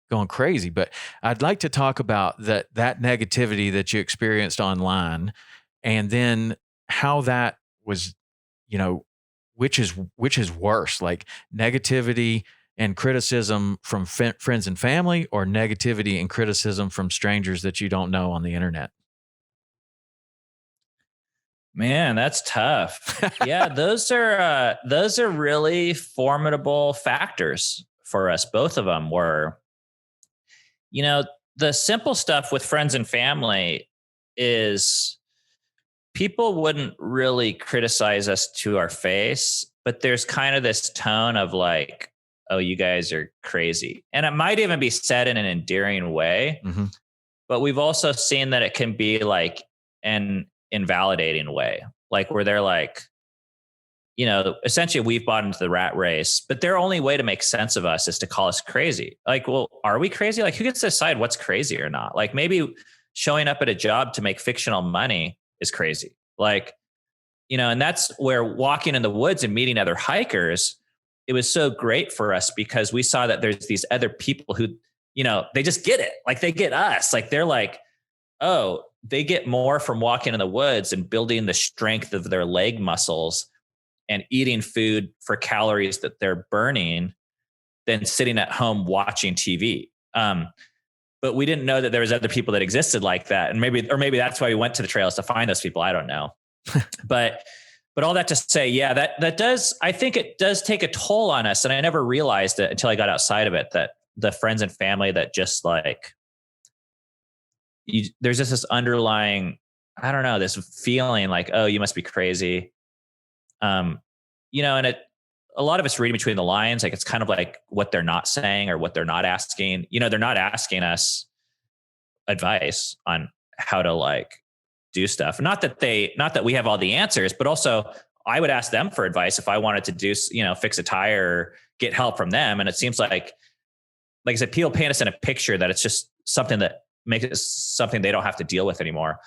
going crazy. But I'd like to talk about that negativity that you experienced online, and then how that was, which is worse, like negativity and criticism from friends and family, or negativity and criticism from strangers that you don't know on the internet? Man, that's tough. Yeah, those are really formidable factors for us. Both of them were, the simple stuff with friends and family is people wouldn't really criticize us to our face, but there's kind of this tone of like, "Oh, you guys are crazy." And it might even be said in an endearing way, Mm-hmm. but we've also seen that it can be like an invalidating way, like where they're like, essentially we've bought into the rat race, but their only way to make sense of us is to call us crazy. Like, well, are we crazy? Like, who gets to decide what's crazy or not? Like, maybe showing up at a job to make fictional money is crazy. Like, and that's where walking in the woods and meeting other hikers, it was so great for us because we saw that there's these other people who, they just get it. Like, they get us. Like, they're like, oh, they get more from walking in the woods and building the strength of their leg muscles and eating food for calories that they're burning than sitting at home watching TV. But we didn't know that there was other people that existed like that. And maybe that's why we went to the trails, to find those people. I don't know. But all that to say, yeah, I think it does take a toll on us. And I never realized it until I got outside of it, that the friends and family that just like, there's just this underlying, I don't know, this feeling like, oh, you must be crazy. And a lot of us reading between the lines, like it's kind of like what they're not saying or what they're not asking. They're not asking us advice on how to like do stuff. Not that we have all the answers, but also I would ask them for advice if I wanted to do, fix a tire or get help from them. And it seems like I said, people paint us in a picture that it's just something that makes it something they don't have to deal with anymore.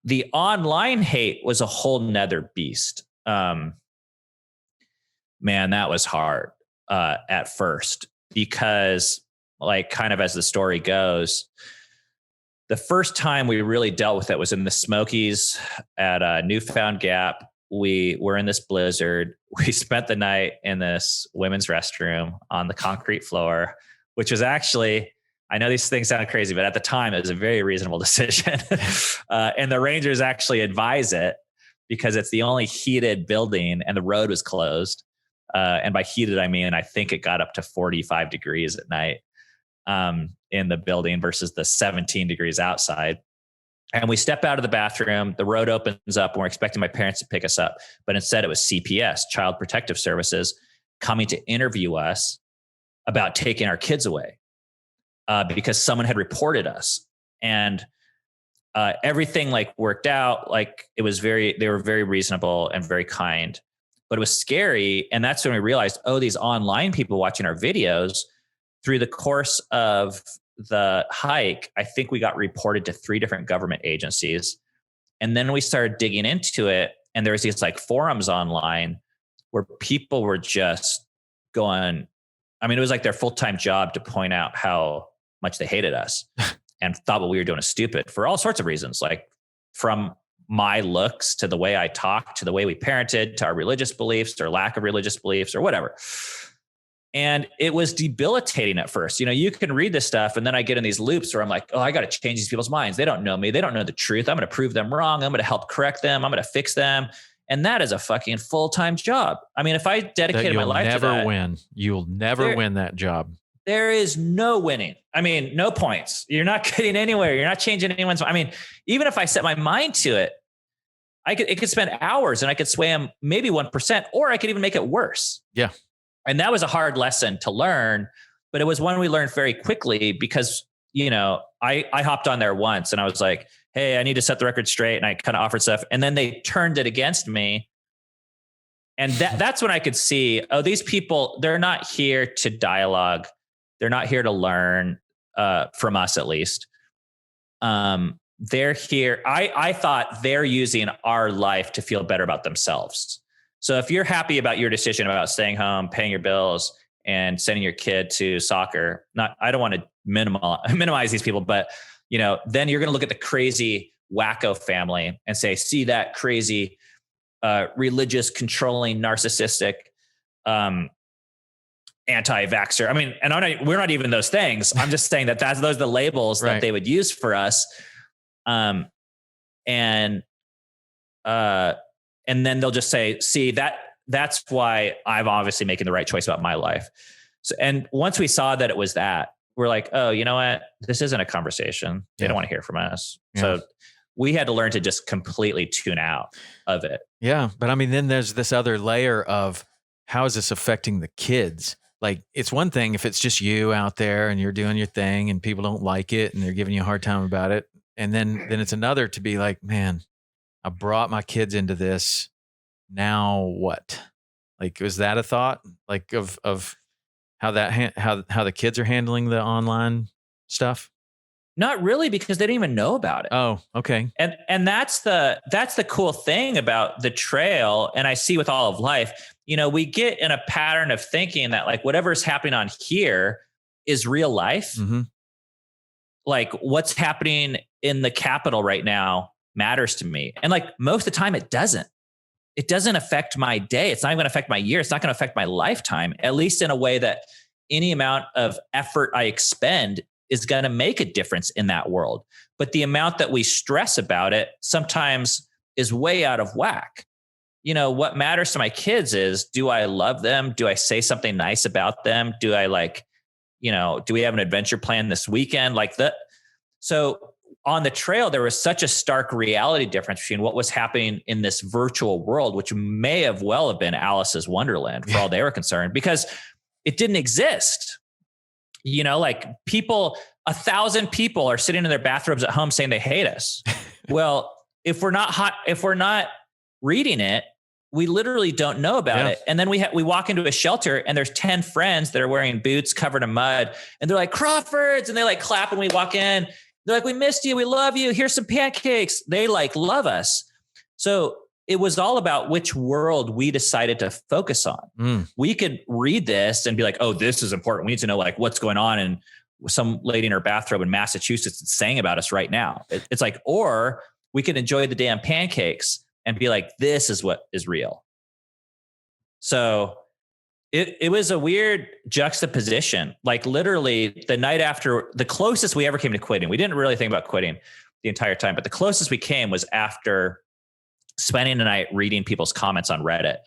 The online hate was a whole nother beast. Man, that was hard at first because, like, kind of as the story goes, the first time we really dealt with it was in the Smokies at Newfound Gap. We were in this blizzard. We spent the night in this women's restroom on the concrete floor, which was actually, I know these things sound crazy, but at the time it was a very reasonable decision. And the Rangers actually advise it because it's the only heated building and the road was closed. And by heated, I mean, I think it got up to 45 degrees at night in the building versus the 17 degrees outside. And we step out of the bathroom, the road opens up, and we're expecting my parents to pick us up. But instead it was CPS, Child Protective Services, coming to interview us about taking our kids away because someone had reported us. And everything like worked out. Like they were very reasonable and very kind, but it was scary. And that's when we realized, oh, these online people watching our videos. Through the course of the hike, I think we got reported to 3 different government agencies. And then we started digging into it. And there was these like forums online where people were just going, I mean, it was like their full-time job to point out how much they hated us and thought what we were doing is stupid for all sorts of reasons. Like from my looks, to the way I talk, to the way we parented, to our religious beliefs or lack of religious beliefs or whatever. And it was debilitating at first. You know, you can read this stuff and then I get in these loops where I'm like, oh, I got to change these people's minds. They don't know me. They don't know the truth. I'm going to prove them wrong. I'm going to help correct them. I'm going to fix them. And that is a fucking full-time job. I mean, if I dedicated my life to that, you'll never win that job. There is no winning. I mean, no points. You're not getting anywhere. You're not changing anyone's. I mean, even if I set my mind to it, it could spend hours and I could sway them maybe 1%, or I could even make it worse. Yeah. And that was a hard lesson to learn, but it was one we learned very quickly because, you know, I hopped on there once and I was like, hey, I need to set the record straight. And I kind of offered stuff and then they turned it against me. And that's when I could see, oh, these people, they're not here to dialogue. They're not here to learn from us, at least. They're here. I thought they're using our life to feel better about themselves. So if you're happy about your decision about staying home, paying your bills, and sending your kid to soccer, I don't want to minimize these people, but you know, then you're going to look at the crazy wacko family and say, see that crazy, religious, controlling, narcissistic, anti-vaxxer. I mean, and we're not even those things. I'm just saying those are the labels that they would use for us. And then they'll just say, see, that's why I'm obviously making the right choice about my life. So, and once we saw that it was that, we're like, oh, you know what? This isn't a conversation. They don't want to hear from us. Yeah. So we had to learn to just completely tune out of it. Yeah. But I mean, then there's this other layer of how is this affecting the kids? Like, it's one thing if it's just you out there and you're doing your thing and people don't like it and they're giving you a hard time about it. And then it's another to be like, man, I brought my kids into this. Now what? Like, was that a thought? Like of how the kids are handling the online stuff? Not really, because they didn't even know about it. Oh, okay. And that's the cool thing about the trail. And I see with all of life, you know, we get in a pattern of thinking that like whatever's happening on here is real life. Mm-hmm. Like what's happening in the Capitol right now matters to me. And like most of the time it doesn't affect my day. It's not even going to affect my year. It's not going to affect my lifetime, at least in a way that any amount of effort I expend is going to make a difference in that world. But the amount that we stress about it sometimes is way out of whack. You know, what matters to my kids is, do I love them? Do I say something nice about them? Do I like, you know, do we have an adventure plan this weekend? Like that. So on the trail, there was such a stark reality difference between what was happening in this virtual world, which may have been Alice's Wonderland for all they were concerned, because it didn't exist. You know, like 1,000 people are sitting in their bathrobes at home saying they hate us. Well, if we're not reading it, we literally don't know about it. And then we walk into a shelter and there's 10 friends that are wearing boots covered in mud and they're like, Crawfords, and they like clap when we walk in. They're like, we missed you. We love you. Here's some pancakes. They like love us. So it was all about which world we decided to focus on. We could read this and be like, oh, this is important. We need to know like what's going on. And some lady in her bathrobe in Massachusetts is saying about us right now. It's like, or we could enjoy the damn pancakes and be like, this is what is real. So it was a weird juxtaposition. Like literally the night after, the closest we ever came to quitting, we didn't really think about quitting the entire time, but the closest we came was after spending the night reading people's comments on Reddit.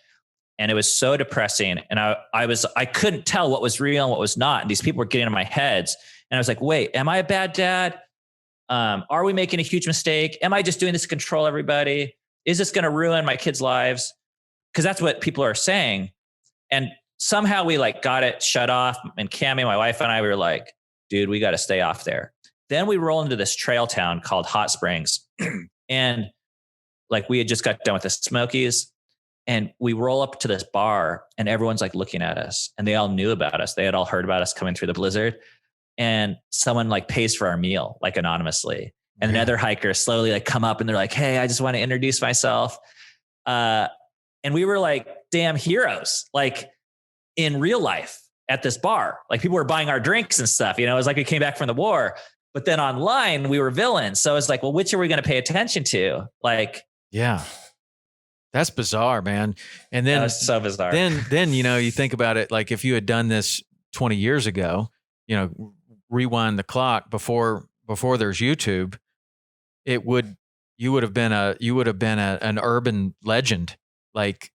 And it was so depressing. And I couldn't tell what was real and what was not. And these people were getting in my heads. And I was like, wait, am I a bad dad? Are we making a huge mistake? Am I just doing this to control everybody? Is this going to ruin my kids' lives? Because that's what people are saying. And somehow we like got it shut off. And Cammie, my wife, and I, we were like, dude, we got to stay off there. Then we roll into this trail town called Hot Springs. And like we had just got done with the Smokies. And we roll up to this bar and everyone's like looking at us and they all knew about us. They had all heard about us coming through the blizzard, and someone like pays for our meal, like anonymously. And another hikers slowly like come up and they're like, hey, I just want to introduce myself. And we were like, damn heroes, like in real life at this bar, like people were buying our drinks and stuff, you know, it was like we came back from the war, but then online we were villains. So it's like, well, which are we going to pay attention to? Like, Yeah. That's bizarre, man. And then That was so bizarre. Then, you think about it, like if you had done this 20 years ago, rewind the clock before there's YouTube, you would have been an urban legend. Like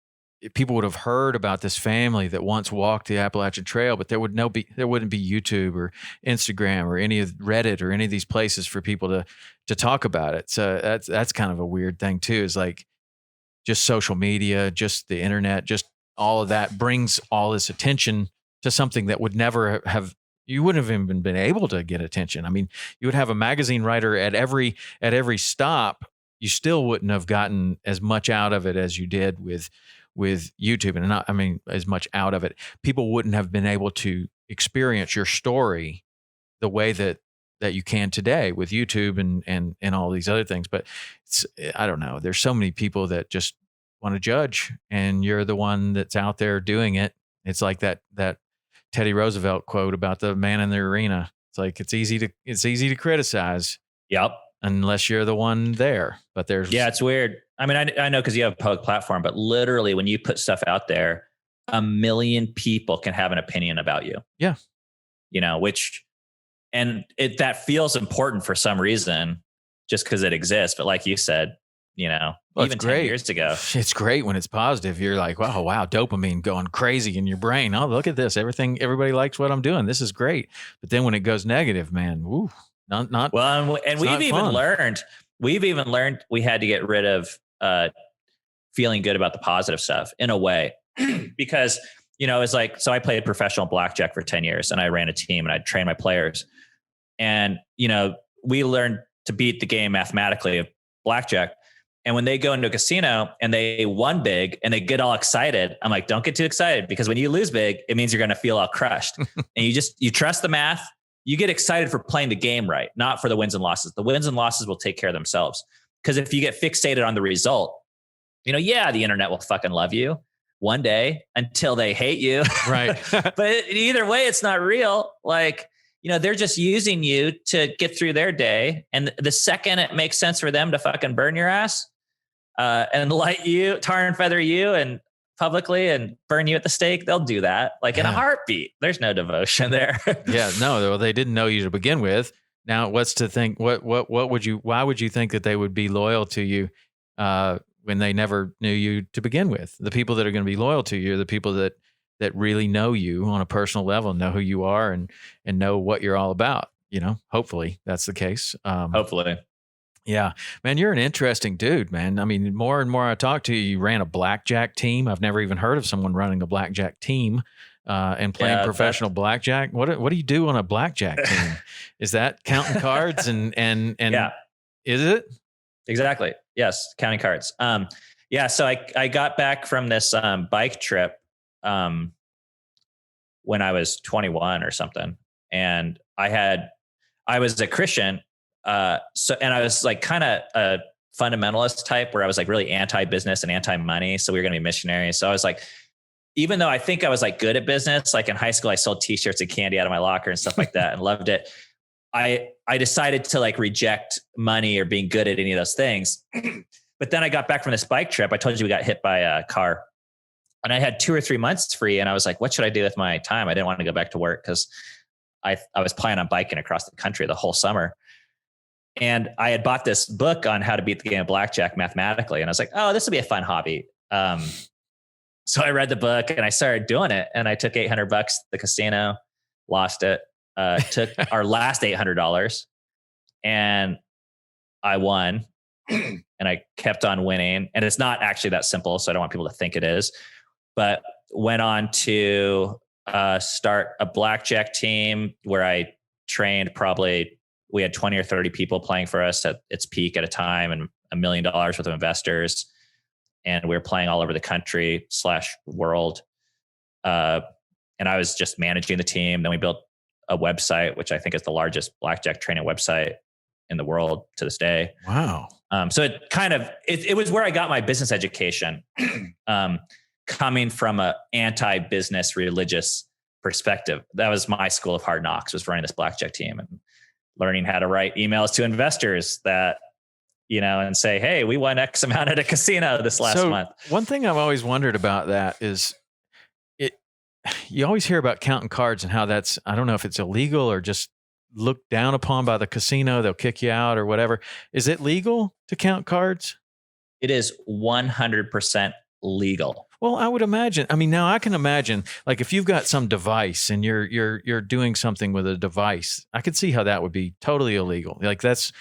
people would have heard about this family that once walked the Appalachian Trail, but there wouldn't be YouTube or Instagram or any of Reddit or any of these places for people to talk about it. So that's kind of a weird thing too, is like just social media, just the internet, just all of that brings all this attention to something that would never have, you wouldn't have even been able to get attention. I mean, you would have a magazine writer at every stop. You still wouldn't have gotten as much out of it as you did with YouTube, and not, I mean, as much out of it. People wouldn't have been able to experience your story the way that you can today with YouTube and all these other things. But I don't know. There's so many people that just want to judge, and you're the one that's out there doing it. It's like that Teddy Roosevelt quote about the man in the arena. It's like, it's easy to criticize. Yep. Unless you're the one there. But it's weird. I mean, I know, because you have a public platform, but literally when you put stuff out there, 1 million people can have an opinion about you. Yeah. That feels important for some reason, just because it exists. But like you said, even 10 years ago, it's great when it's positive. You're like, wow, dopamine going crazy in your brain. Oh, look at this. Everybody likes what I'm doing. This is great. But then when it goes negative, man, woo, not well. And we've even learned we had to get rid of feeling good about the positive stuff in a way, because, it's like, so I played professional blackjack for 10 years and I ran a team and I'd train my players. And, we learned to beat the game mathematically of blackjack. And when they go into a casino and they won big and they get all excited, I'm like, don't get too excited, because when you lose big, it means you're going to feel all crushed. And you trust the math. You get excited for playing the game right, not for the wins and losses. The wins and losses will take care of themselves. Because if you get fixated on the result, the internet will fucking love you one day until they hate you. Right. But either way, it's not real. Like, they're just using you to get through their day. And the second it makes sense for them to fucking burn your ass and light you, tar and feather you and publicly and burn you at the stake, they'll do that in a heartbeat. There's no devotion there. Yeah, no, they didn't know you to begin with. Now, what's to think? Why would you think that they would be loyal to you when they never knew you to begin with? The people that are going to be loyal to you are the people that really know you on a personal level, know who you are, and know what you're all about. Hopefully that's the case. Hopefully. Yeah, man, you're an interesting dude, man. I mean, more and more I talk to you, you ran a blackjack team. I've never even heard of someone running a blackjack team and playing professional blackjack. What do you do on a blackjack team? Is that counting cards and yeah. Is it? Exactly. Yes. Counting cards. So I got back from this bike trip when I was 21 or something. And I was a Christian. And I was like kind of a fundamentalist type where I was like really anti-business and anti-money. So we were going to be missionaries. So I was like, even though I think I was like good at business, like in high school, I sold t-shirts and candy out of my locker and stuff like that and loved it. I decided to like reject money or being good at any of those things. But then I got back from this bike trip. I told you we got hit by a car and I had 2 or 3 months free. And I was like, what should I do with my time? I didn't want to go back to work because I was planning on biking across the country the whole summer. And I had bought this book on how to beat the game of blackjack mathematically. And I was like, oh, this would be a fun hobby. So I read the book and I started doing it. And I took $800 to the casino, lost it, took our last $800 and I won and I kept on winning. And it's not actually that simple. So I don't want people to think it is, but went on to start a blackjack team where I trained we had 20 or 30 people playing for us at its peak at a time and $1 million worth of investors. And we were playing all over the country / world. And I was just managing the team. Then we built a website, which I think is the largest blackjack training website in the world to this day. Wow. So it was where I got my business education, coming from a anti-business religious perspective. That was my school of hard knocks, was running this blackjack team and learning how to write emails to investors that and say, hey, we won X amount at a casino this last month. One thing I've always wondered about that is you always hear about counting cards and how that's, I don't know if it's illegal or just looked down upon by the casino. They'll kick you out or whatever. Is it legal to count cards? It is 100% legal. Well, I would imagine. I mean, now I can imagine, like, if you've got some device and you're doing something with a device, I could see how that would be totally illegal. Like that's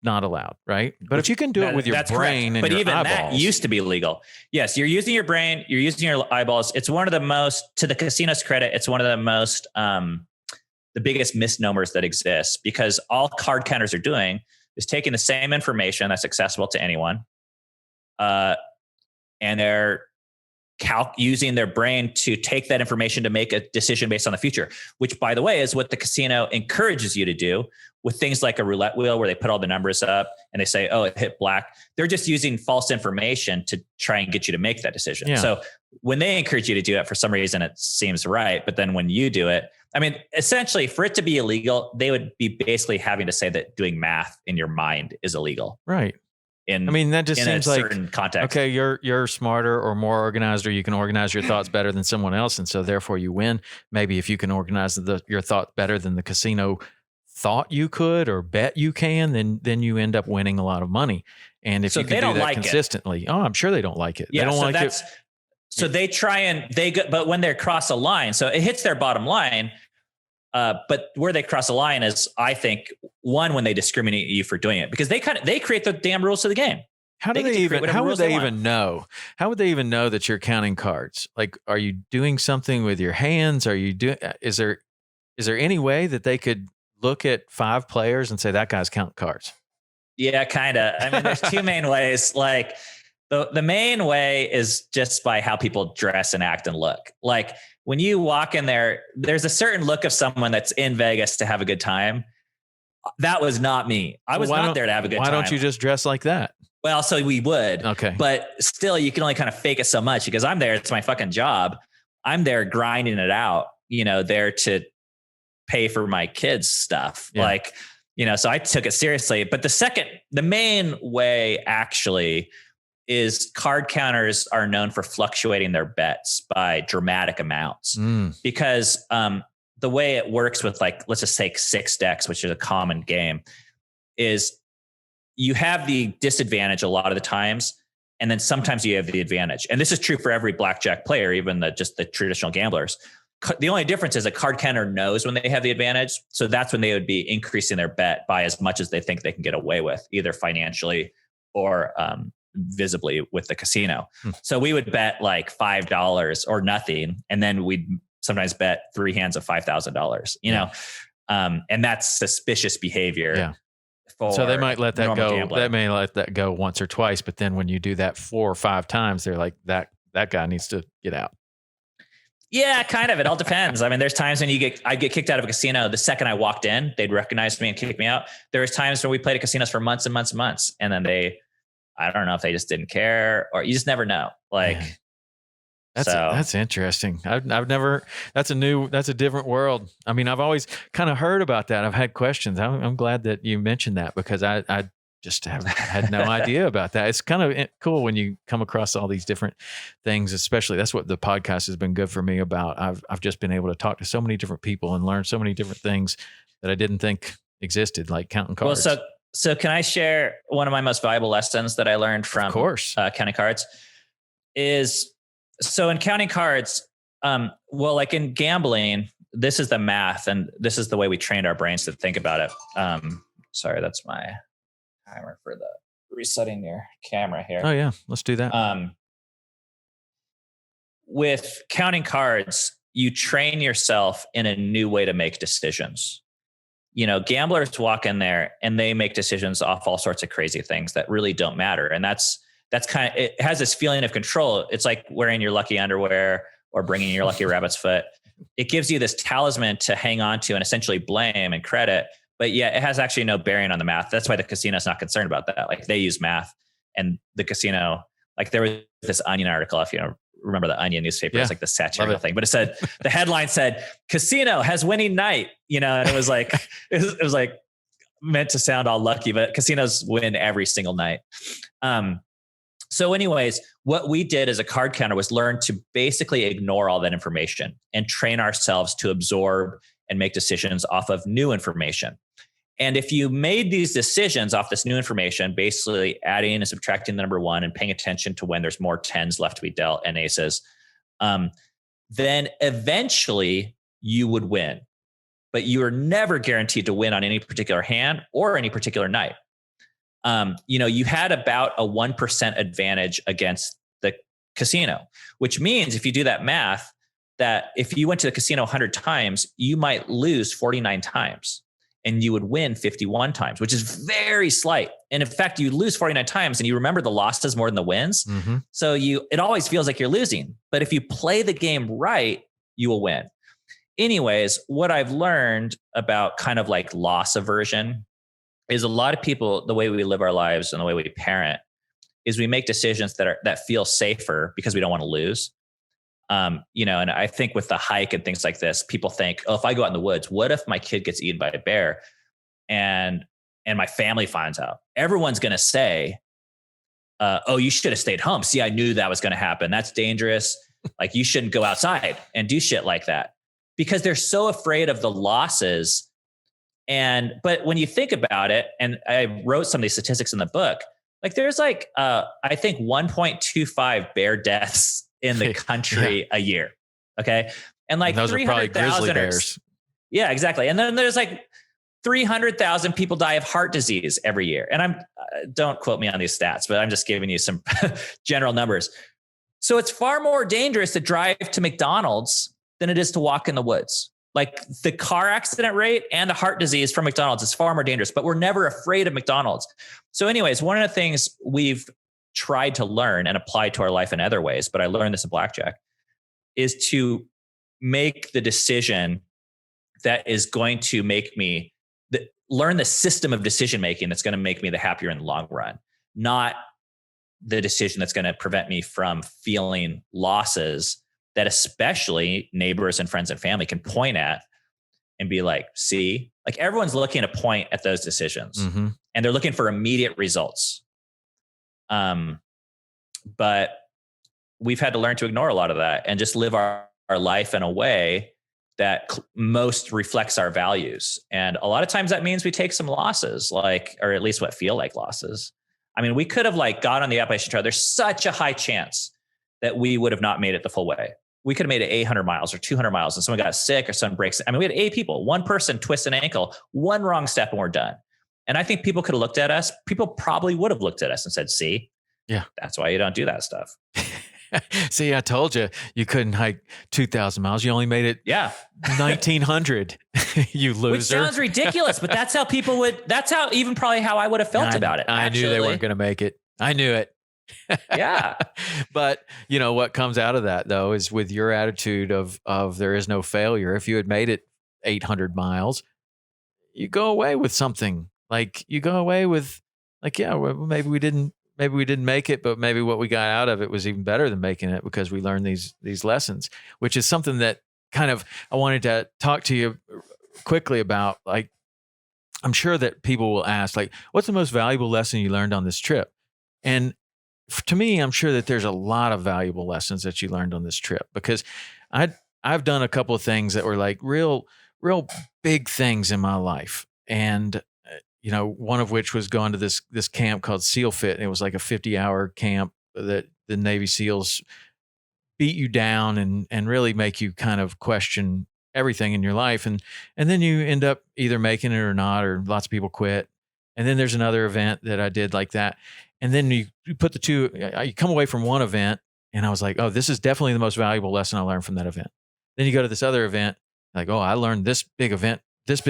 not allowed, right? But if you can do it with your brain and your eyeballs, that used to be legal. Yes, you're using your brain, you're using your eyeballs. It's one of the most, to the casino's credit, it's one of the most, the biggest misnomers that exist, because all card counters are doing is taking the same information that's accessible to anyone, and they're using their brain to take that information to make a decision based on the future, which, by the way, is what the casino encourages you to do with things like a roulette wheel where they put all the numbers up and they say, oh, it hit black. They're just using false information to try and get you to make that decision. Yeah. So when they encourage you to do it, for some reason, it seems right. But then when you do it, I mean, essentially, for it to be illegal, they would be basically having to say that doing math in your mind is illegal. Right. That just seems like context. Okay, you're smarter or more organized, or you can organize your thoughts better than someone else, and so therefore you win. Maybe if you can organize your thought better than the casino thought you could or bet you can, then you end up winning a lot of money. And if you can do that consistently, I'm sure they don't like it. Yeah, they don't like it. So they try and but when they cross a line, so it hits their bottom line. But where they cross the line is, I think, one, when they discriminate you for doing it, because they create the damn rules of the game. How would they even know that you're counting cards? Like, are you doing something with your hands? Is there any way that they could look at 5 players and say that guy's counting cards? Yeah, kind of. I mean, there's 2 main ways. Like the main way is just by how people dress and act and look. Like, when you walk in there, there's a certain look of someone that's in Vegas to have a good time. That was not me. I was not there to have a good time. Why don't you just dress like that? Well, so we would. Okay. But still, you can only kind of fake it so much, because I'm there. It's my fucking job. I'm there grinding it out, there to pay for my kids' stuff. Yeah. So I took it seriously. But the main way actually is card counters are known for fluctuating their bets by dramatic amounts, because the way it works with, like, let's just take 6 decks, which is a common game, is you have the disadvantage a lot of the times, and then sometimes you have the advantage. And this is true for every blackjack player, even just the traditional gamblers. The only difference is a card counter knows when they have the advantage. So that's when they would be increasing their bet by as much as they think they can get away with, either financially or visibly with the casino. So we would bet like $5 or nothing, and then we'd sometimes bet 3 hands of $5,000, and that's suspicious behavior. Yeah. So they might let that go. Gambling. They may let that go once or twice, but then when you do that 4 or 5 times, they're like, that guy needs to get out. Yeah, kind of. It all depends. I mean, there's times when I'd get kicked out of a casino the second I walked in. They'd recognize me and kick me out. There was times when we played at casinos for months and months and months, and then I don't know if they just didn't care, or you just never know. Like, that's interesting. I've never, that's a different world. I mean, I've always kind of heard about that. I've had questions. I'm glad that you mentioned that, because I just had no idea about that. It's kind of cool when you come across all these different things, especially that's what the podcast has been good for me about. I've just been able to talk to so many different people and learn so many different things that I didn't think existed, like counting cards. Well, so can I share one of my most valuable lessons that I learned from counting cards? So in counting cards, like in gambling, this is the math, and this is the way we trained our brains to think about it. Sorry, that's my timer for the resetting your camera here. Oh yeah, let's do that. With counting cards, you train yourself in a new way to make decisions. Gamblers walk in there and they make decisions off all sorts of crazy things that really don't matter. And that's kind of, it has this feeling of control. It's like wearing your lucky underwear or bringing your lucky rabbit's foot. It gives you this talisman to hang on to and essentially blame and credit, but yeah, it has actually no bearing on the math. That's why the casino's not concerned about that. Like, they use math, and the casino, like, there was this Onion article, if you remember the Onion newspaper, it's like the satirical thing, but it said, the headline said, "Casino has winning night," and it was like, it was like meant to sound all lucky, but casinos win every single night. So anyways, what we did as a card counter was learn to basically ignore all that information and train ourselves to absorb and make decisions off of new information. And if you made these decisions off this new information, basically adding and subtracting the number one and paying attention to when there's more tens left to be dealt and aces, then eventually you would win. But you are never guaranteed to win on any particular hand or any particular night. You had about a 1% advantage against the casino, which means if you do that math, that if you went to the casino 100 times, you might lose 49 times and you would win 51 times, which is very slight. And in fact, you lose 49 times and you remember the losses more than the wins. Mm-hmm. So it always feels like you're losing. But if you play the game right, you will win. Anyways, what I've learned about kind of like loss aversion is a lot of people, the way we live our lives and the way we parent is we make decisions that feel safer because we don't want to lose. And I think with the hike and things like this, people think, oh, if I go out in the woods, what if my kid gets eaten by a bear and my family finds out? Everyone's going to say, oh, you should have stayed home. See, I knew that was going to happen. That's dangerous. Like you shouldn't go outside and do shit like that because they're so afraid of the losses. But when you think about it, and I wrote some of these statistics in the book, like there's like, I think 1.25 bear deaths in the country a year. Okay. And like 300,000 bears. Yeah, exactly. And then there's like 300,000 people die of heart disease every year. And don't quote me on these stats, but I'm just giving you some general numbers. So it's far more dangerous to drive to McDonald's than it is to walk in the woods. Like the car accident rate and the heart disease from McDonald's is far more dangerous, but we're never afraid of McDonald's. So anyways, one of the things we've tried to learn and apply to our life in other ways, but I learned this in blackjack, is to make the decision that is going to make me learn the system of decision-making that's going to make me the happier in the long run, not the decision that's going to prevent me from feeling losses that especially neighbors and friends and family can point at and be like, see, like everyone's looking to point at those decisions mm-hmm. and they're looking for immediate results. But we've had to learn to ignore a lot of that and just live our life in a way that most reflects our values. And a lot of times that means we take some losses, or at least what feel like losses. I mean, we could have got on the Appalachian Trail. There's such a high chance that we would have not made it the full way. We could have made it 800 miles or 200 miles and someone got sick or someone breaks. I mean, we had 8 people, one person twists an ankle, one wrong step and we're done. And I think people could have looked at us. People probably would have looked at us and said, see, yeah, that's why you don't do that stuff. See, I told you, you couldn't hike 2,000 miles. You only made it 1,900, you loser. Which sounds ridiculous, but that's how probably how I would have felt about it. I knew they weren't going to make it. I knew it. Yeah. But what comes out of that though, is with your attitude of there is no failure. If you had made it 800 miles, you go away with something. Like you go away with well, maybe we didn't make it, but maybe what we got out of it was even better than making it because we learned these lessons, which is something that kind of I wanted to talk to you quickly about. Like, I'm sure that people will ask, like, what's the most valuable lesson you learned on this trip? And to me, I'm sure that there's a lot of valuable lessons that you learned on this trip because I've done a couple of things that were like real big things in my life. And one of which was going to this camp called SEAL Fit. And it was like a 50-hour camp that the Navy SEALs beat you down and really make you kind of question everything in your life. And then you end up either making it or not, or lots of people quit. And then there's another event that I did like that. And then you put the two, you come away from one event and I was like, oh, this is definitely the most valuable lesson I learned from that event. Then you go to this other event, like, oh, I learned this big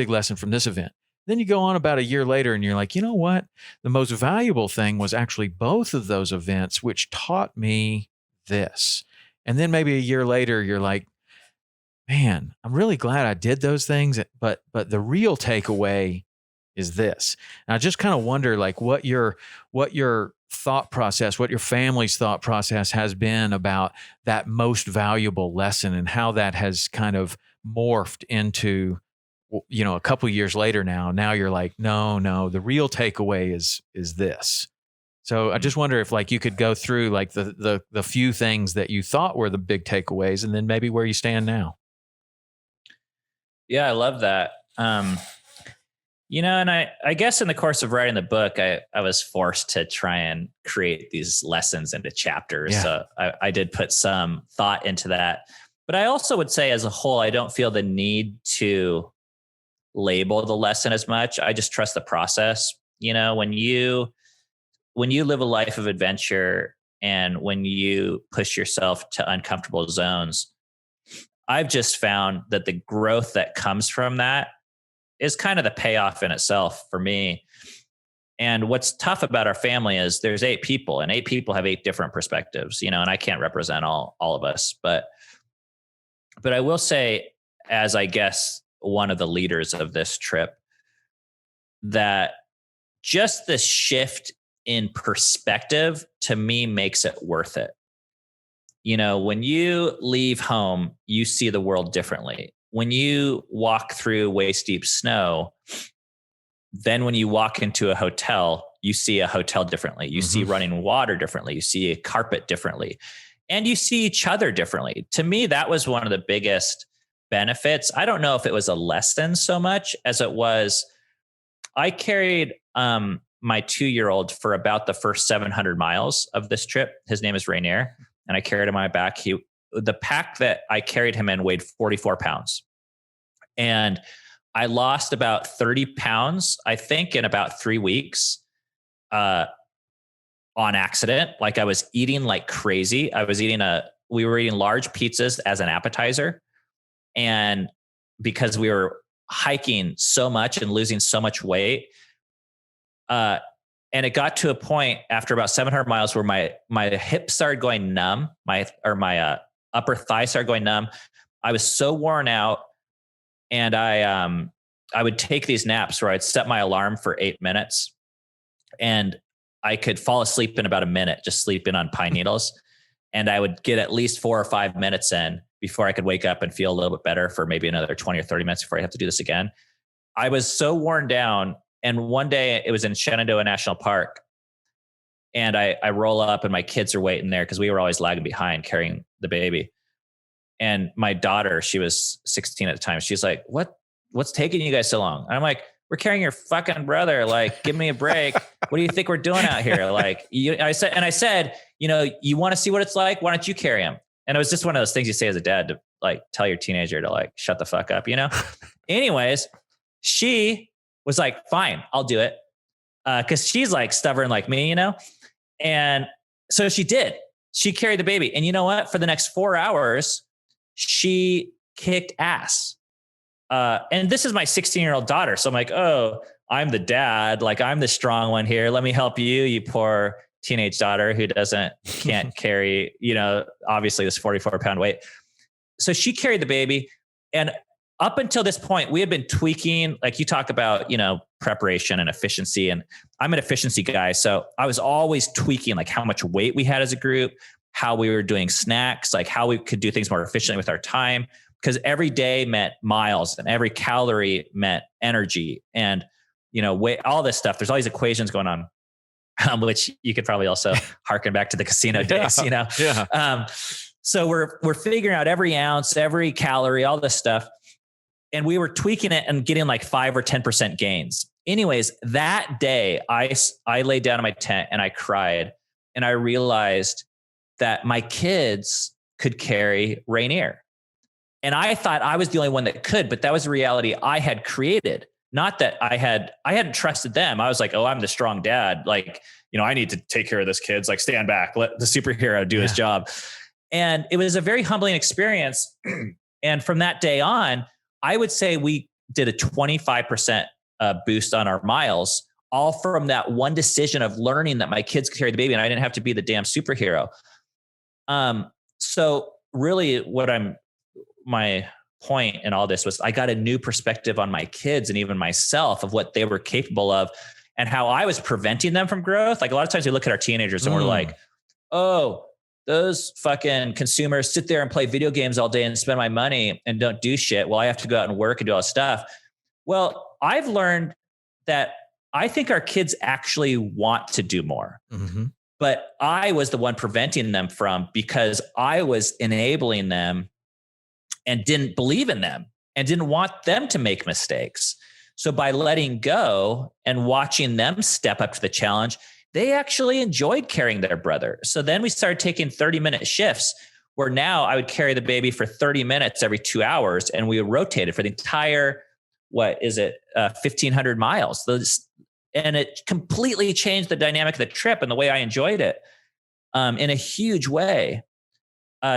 lesson from this event. Then you go on about a year later and you're like, you know what? The most valuable thing was actually both of those events, which taught me this. And then maybe a year later, you're like, man, I'm really glad I did those things. But the real takeaway is this. And I just kind of wonder like what your thought process, what your family's thought process has been about that most valuable lesson and how that has kind of morphed into a couple years later now you're like, no, the real takeaway is this. So I just wonder if like you could go through like the few things that you thought were the big takeaways and then maybe where you stand now. Yeah, I love that. And I guess in the course of writing the book, I was forced to try and create these lessons into chapters. Yeah. So I did put some thought into that. But I also would say as a whole, I don't feel the need to label the lesson as much. I just trust the process. When you live a life of adventure and when you push yourself to uncomfortable zones, I've just found that the growth that comes from that is kind of the payoff in itself for me. And what's tough about our family is there's 8 people and 8 people have 8 different perspectives, and I can't represent all of us, but I will say, as I guess one of the leaders of this trip, that just the shift in perspective to me makes it worth it. When you leave home, you see the world differently. When you walk through waist deep snow, then when you walk into a hotel, you see a hotel differently. You see running water differently. You see a carpet differently, and you see each other differently. To me, that was one of the biggest benefits. I don't know if it was a lesson so much as it was, I carried my 2-year-old for about the first 700 miles of this trip. His name is Rainier, and I carried him on my back. The pack that I carried him in weighed 44 pounds. And I lost about 30 pounds, I think, in about 3 weeks on accident. Like I was eating like crazy. We were eating large pizzas as an appetizer. And because we were hiking so much and losing so much weight, and it got to a point after about 700 miles where my hips started going numb, my upper thigh started going numb. I was so worn out, and I would take these naps where I'd set my alarm for 8 minutes, and I could fall asleep in about a minute, just sleeping on pine needles. And I would get at least 4 or 5 minutes in before I could wake up and feel a little bit better for maybe another 20 or 30 minutes before I have to do this again. I was so worn down. And one day it was in Shenandoah National Park, and I roll up and my kids are waiting there because we were always lagging behind carrying the baby. And my daughter, she was 16 at the time. She's like, what's taking you guys so long? And I'm like, we're carrying your fucking brother. Like, give me a break. What do you think we're doing out here? Like I said, you want to see what it's like? Why don't you carry him? And it was just one of those things you say as a dad to like tell your teenager to like shut the fuck up, Anyways, she was like, fine, I'll do it. Cause she's like stubborn like me, And so she did. She carried the baby. And you know what? For the next 4 hours, she kicked ass. And this is my 16-year-old daughter. So I'm like, oh, I'm the dad. Like I'm the strong one here. Let me help you, you poor teenage daughter who can't carry, obviously this 44-pound weight. So she carried the baby. And up until this point, we had been tweaking, like you talk about, preparation and efficiency. And I'm an efficiency guy. So I was always tweaking like how much weight we had as a group, how we were doing snacks, like how we could do things more efficiently with our time. Because every day meant miles and every calorie meant energy and, weight, all this stuff. There's all these equations going on, which you could probably also harken back to the casino days, Yeah. So we're figuring out every ounce, every calorie, all this stuff. And we were tweaking it and getting like 5 or 10% gains. Anyways, that day I laid down in my tent and I cried, and I realized that my kids could carry Rainier. And I thought I was the only one that could, but that was a reality I had created. Not that I hadn't trusted them. I was like, oh, I'm the strong dad. Like, I need to take care of this kid's like, stand back, let the superhero do his job. And it was a very humbling experience. And from that day on, I would say we did a 25% boost on our miles, all from that one decision of learning that my kids could carry the baby and I didn't have to be the damn superhero. So really my point in all this was I got a new perspective on my kids and even myself of what they were capable of and how I was preventing them from growth. Like a lot of times we look at our teenagers and we're like, oh, those fucking consumers sit there and play video games all day and spend my money and don't do shit. Well, I have to go out and work and do all this stuff. Well, I've learned that I think our kids actually want to do more. Mm-hmm. But I was the one preventing them from, because I was enabling them and didn't believe in them and didn't want them to make mistakes. So by letting go and watching them step up to the challenge, they actually enjoyed carrying their brother. So then we started taking 30-minute shifts, where now I would carry the baby for 30 minutes every 2 hours, and we would rotate it for the entire, 1,500 miles. And it completely changed the dynamic of the trip and the way I enjoyed it, in a huge way.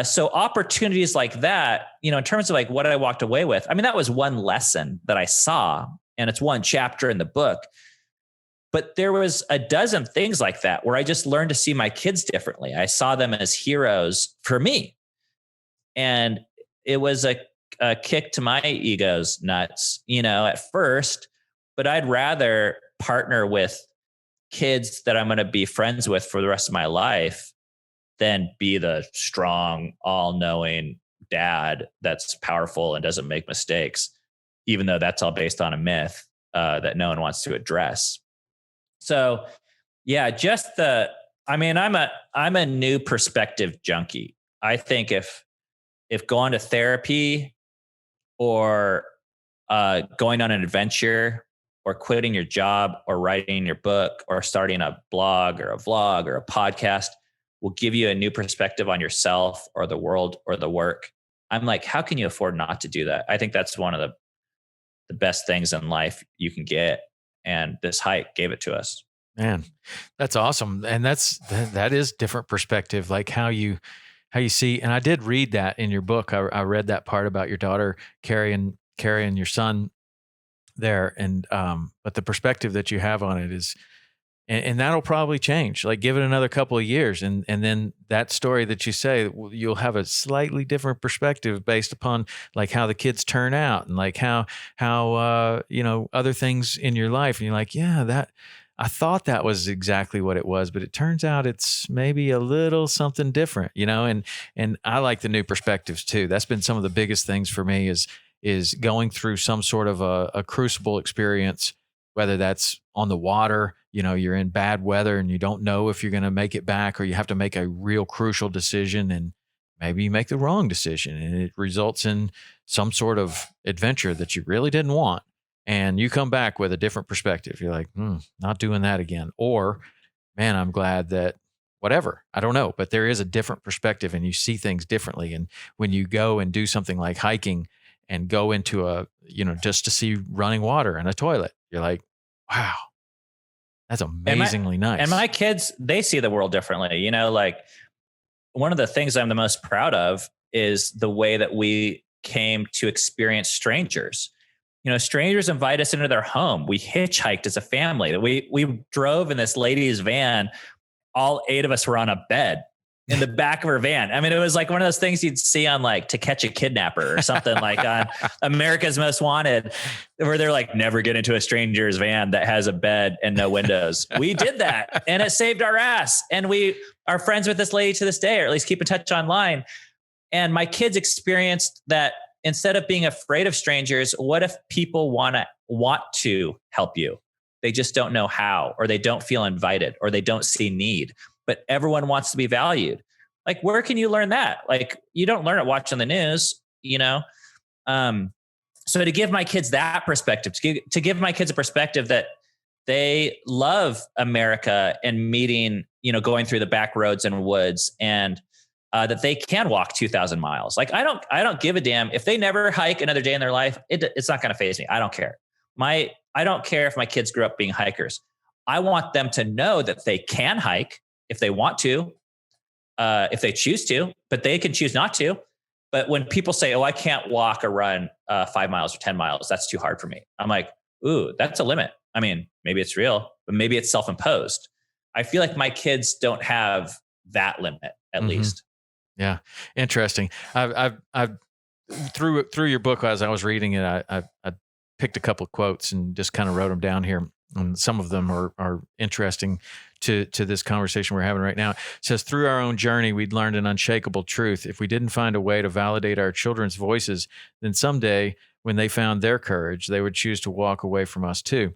So opportunities like that, in terms of like what I walked away with, I mean, that was one lesson that I saw, and it's one chapter in the book. But there was a dozen things like that where I just learned to see my kids differently. I saw them as heroes for me. And it was a kick to my ego's nuts, at first, but I'd rather partner with kids that I'm going to be friends with for the rest of my life than be the strong, all-knowing dad that's powerful and doesn't make mistakes, even though that's all based on a myth that no one wants to address. So yeah, I'm a new perspective junkie. I think if going to therapy or going on an adventure or quitting your job or writing your book or starting a blog or a vlog or a podcast will give you a new perspective on yourself or the world or the work, I'm like, how can you afford not to do that? I think that's one of the best things in life you can get. And this hike gave it to us. Man, that's awesome. And that is different perspective, like how you see. And I did read that in your book. I read that part about your daughter carrying your son there. And, but the perspective that you have on it is, and that'll probably change, like give it another couple of years. And then that story that you say, you'll have a slightly different perspective based upon like how the kids turn out and like how other things in your life. And you're like, yeah, I thought that was exactly what it was, but it turns out it's maybe a little something different, and I like the new perspectives too. That's been some of the biggest things for me is going through some sort of a crucible experience, whether that's on the water, you're in bad weather and you don't know if you're going to make it back, or you have to make a real crucial decision and maybe you make the wrong decision and it results in some sort of adventure that you really didn't want. And you come back with a different perspective. You're like, not doing that again. Or, man, I'm glad that whatever, I don't know, but there is a different perspective and you see things differently. And when you go and do something like hiking and go into just to see running water and a toilet, you're like, wow, that's amazingly nice. And my kids, they see the world differently. Like one of the things I'm the most proud of is the way that we came to experience strangers. Strangers invite us into their home. We hitchhiked as a family. We drove in this lady's van. All 8 of us were on a bed in the back of her van. I mean, it was like one of those things you'd see on like To Catch a Kidnapper or something like on America's Most Wanted, where they're like, never get into a stranger's van that has a bed and no windows. We did that and it saved our ass. And we are friends with this lady to this day, or at least keep in touch online. And my kids experienced that. Instead of being afraid of strangers, what if people want to help you? They just don't know how, or they don't feel invited, or they don't see need, but everyone wants to be valued. Like, where can you learn that? Like, you don't learn it watching the news, So to give my kids that perspective, to give my kids a perspective that they love America and meeting, going through the back roads and woods, and that they can walk 2,000 miles. Like, I don't give a damn if they never hike another day in their life. It's not going to faze me. I don't care. I don't care if my kids grew up being hikers. I want them to know that they can hike if they want to, if they choose to, but they can choose not to. But when people say, oh, I can't walk or run 5 miles or 10 miles, that's too hard for me. I'm like, ooh, that's a limit. I mean, maybe it's real, but maybe it's self-imposed. I feel like my kids don't have that limit, at least. Yeah. Interesting. I've through your book, as I was reading it, I picked a couple of quotes and just kind of wrote them down here. And some of them are interesting to this conversation we're having right now. It says, through our own journey, we'd learned an unshakable truth. If we didn't find a way to validate our children's voices, then someday when they found their courage, they would choose to walk away from us too,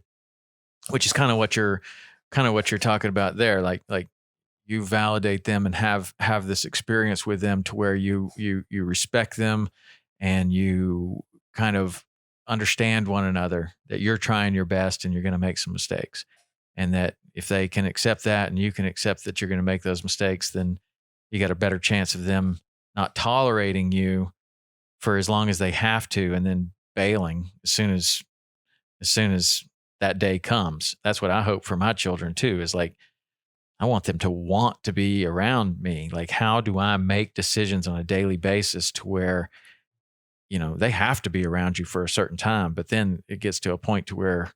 which is kind of what you're talking about there. Like you validate them and have this experience with them to where you respect them and you kind of understand one another, that you're trying your best and you're going to make some mistakes. And that if they can accept that and you can accept that you're going to make those mistakes, then you got a better chance of them not tolerating you for as long as they have to, and then bailing as soon as that day comes. That's what I hope for my children too, is like, I want them to want to be around me. Like, how do I make decisions on a daily basis to where, they have to be around you for a certain time, but then it gets to a point to where,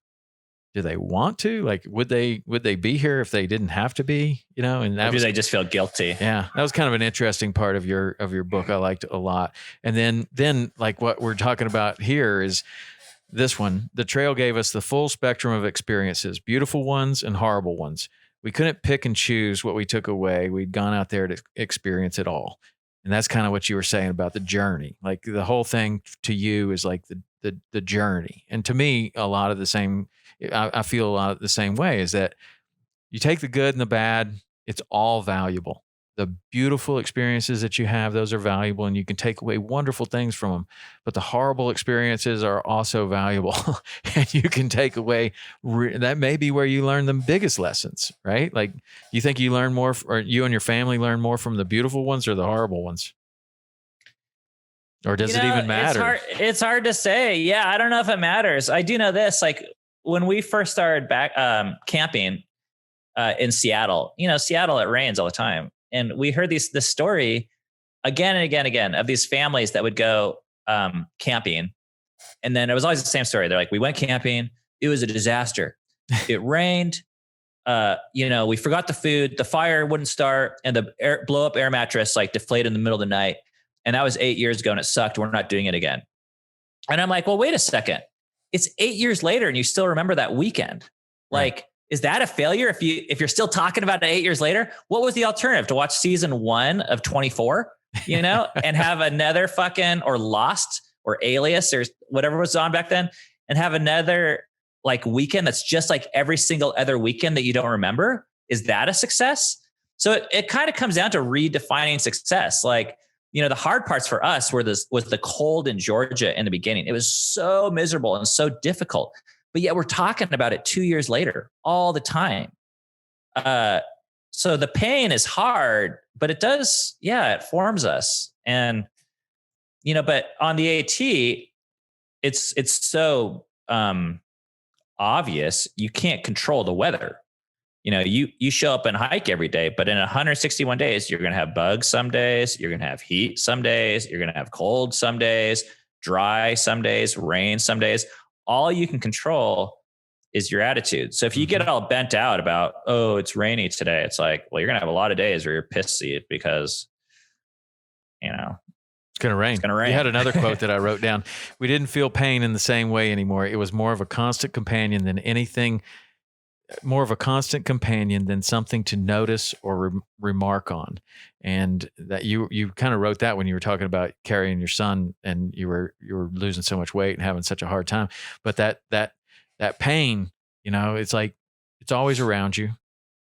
do they want to? Like, would they be here if they didn't have to be? And that do they just feel guilty? Yeah, that was kind of an interesting part of your book. I liked it a lot. And then like what we're talking about here is this one. The trail gave us the full spectrum of experiences, beautiful ones and horrible ones. We couldn't pick and choose what we took away. We'd gone out there to experience it all. And that's kind of what you were saying about the journey. Like, the whole thing to you is like the journey. And to me, a lot of the same, I feel a lot of the same way, is that you take the good and the bad, it's all valuable. The beautiful experiences that you have, those are valuable, and you can take away wonderful things from them. But the horrible experiences are also valuable, and you can take away, that may be where you learn the biggest lessons, right? Like, you think you learn more, or you and your family learn more from the beautiful ones or the horrible ones? Or does it even matter? It's hard to say. Yeah, I don't know if it matters. I do know this, like, when we first started back camping in Seattle, Seattle, it rains all the time. And we heard this story again and again and again of these families that would go camping. And then it was always the same story. They're like, we went camping. It was a disaster. It rained. We forgot the food. The fire wouldn't start. And the blow up air mattress like deflated in the middle of the night. And that was 8 years ago and it sucked. We're not doing it again. And I'm like, well, wait a second. It's 8 years later and you still remember that weekend. Like, is that a failure? If you're still talking about it 8 years later, what was the alternative? To watch season 1 of 24, and have another or Lost or Alias or whatever was on back then, and have another like weekend that's just like every single other weekend that you don't remember? Is that a success? So it kind of comes down to redefining success. Like, the hard parts for us was the cold in Georgia in the beginning. It was so miserable and so difficult. But yet we're talking about it 2 years later all the time. So the pain is hard, but it does, it forms us. And, but on the AT, it's so obvious. You can't control the weather. You show up and hike every day, but in 161 days, you're going to have bugs some days. You're going to have heat some days. You're going to have cold some days, dry some days, rain some days. All you can control is your attitude. So if you get all bent out about, oh, it's rainy today, it's like, well, you're going to have a lot of days where you're pissy because, it's going to rain. It's going to rain. You had another quote that I wrote down. We didn't feel pain in the same way anymore. It was more of a constant companion than something to notice or remark on. And that you kind of wrote that when you were talking about carrying your son and you were losing so much weight and having such a hard time. But that pain, it's like, it's always around you,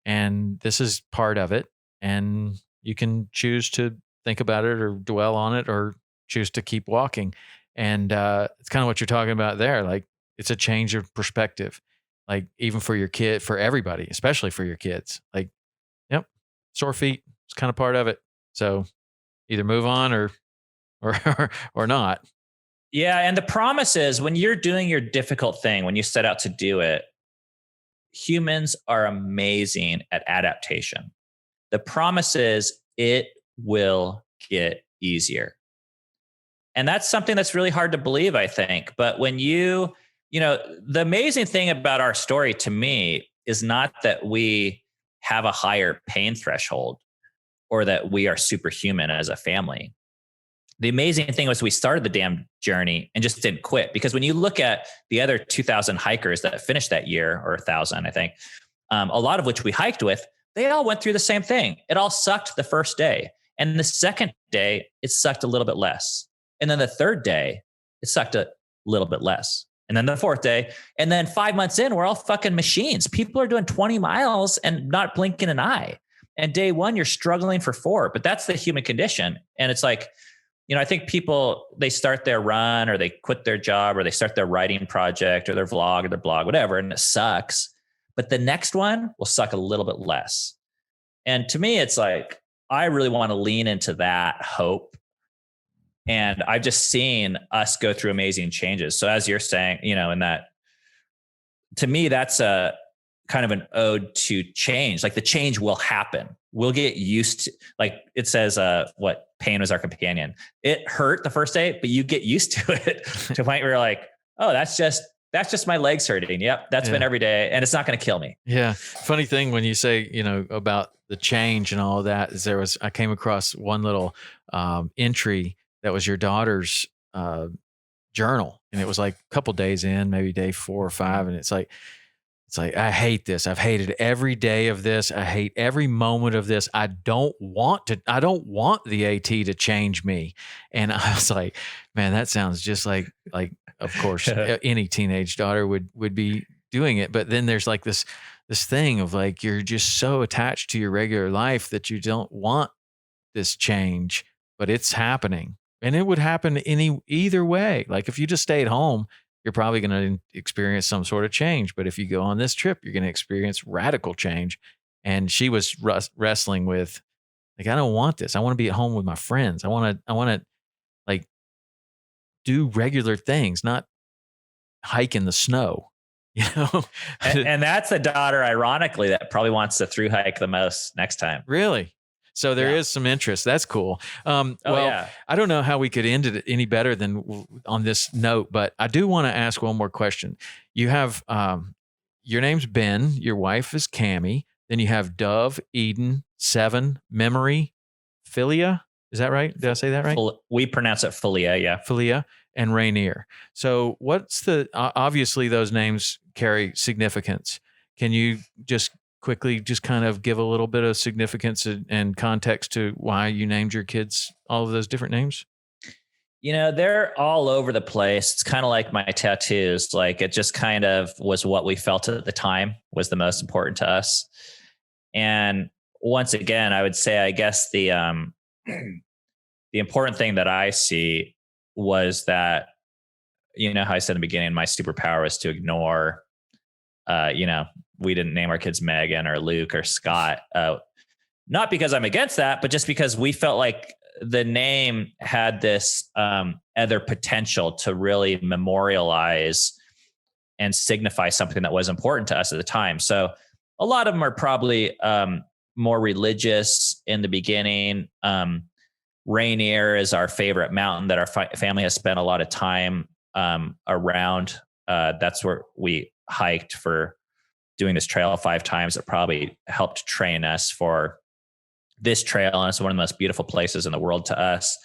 and this is part of it. And you can choose to think about it or dwell on it or choose to keep walking. And it's kind of what you're talking about there. Like, it's a change of perspective. Like, even for your kid, for everybody, especially for your kids, like, sore feet, it's kind of part of it. So either move on or not. Yeah. And the promise is, when you're doing your difficult thing, when you set out to do it, humans are amazing at adaptation. The promise is it will get easier. And that's something that's really hard to believe, I think. But when the amazing thing about our story to me is not that we have a higher pain threshold or that we are superhuman as a family. The amazing thing was we started the damn journey and just didn't quit. Because when you look at the other 2,000 hikers that finished that year, or 1,000, I think, a lot of which we hiked with, they all went through the same thing. It all sucked the first day. And the second day, it sucked a little bit less. And then the third day, it sucked a little bit less. And then the fourth day. And then 5 months in, we're all fucking machines. People are doing 20 miles and not blinking an eye. And day one, you're struggling for 4. But that's the human condition. And it's like, I think people, they start their run or they quit their job or they start their writing project or their vlog or their blog, whatever, and it sucks. But the next one will suck a little bit less. And to me, it's like, I really want to lean into that hope. And I've just seen us go through amazing changes. So as you're saying, and that, to me, that's a kind of an ode to change. Like the change will happen. We'll get used to, like it says, what pain was our companion. It hurt the first day, but you get used to it to a point where you're like, oh, that's just my legs hurting. Yep. That's been every day. And it's not going to kill me. Yeah. Funny thing when you say, about the change and all of that is I came across one little entry that was your daughter's journal. And it was like a couple days in, maybe day 4 or 5. And it's like, I hate this. I've hated every day of this. I hate every moment of this. I don't want the AT to change me. And I was like, man, that sounds just like, of course, any teenage daughter would be doing it. But then there's like this thing of like, you're just so attached to your regular life that you don't want this change, but it's happening. And it would happen either way. Like if you just stay at home, you're probably going to experience some sort of change. But if you go on this trip, you're going to experience radical change. And she was wrestling with, like, I don't want this. I want to be at home with my friends. I want to like do regular things, not hike in the snow, and that's the daughter, ironically, that probably wants to through hike the most next time. Really? So there is some interest. That's cool. I don't know how we could end it any better than on this note, but I do want to ask one more question. You have, your name's Ben, your wife is Cammie. Then you have Dove, Eden, Seven, Memory, Philia. Is that right? Did I say that right? We pronounce it Philia. Yeah. Philia and Rainier. So what's obviously those names carry significance. Can you just quickly just kind of give a little bit of significance and context to why you named your kids all of those different names? They're all over the place. It's kind of like my tattoos. Like it just kind of was what we felt at the time was the most important to us. And once again, I would say, I guess the important thing that I see was that, how I said in the beginning, my superpower is to ignore, we didn't name our kids Megan or Luke or Scott, not because I'm against that, but just because we felt like the name had this other potential to really memorialize and signify something that was important to us at the time. So a lot of them are probably more religious in the beginning. Rainier is our favorite mountain that our family has spent a lot of time around. That's where we hiked for doing this trail 5 times. It probably helped train us for this trail. And it's one of the most beautiful places in the world to us.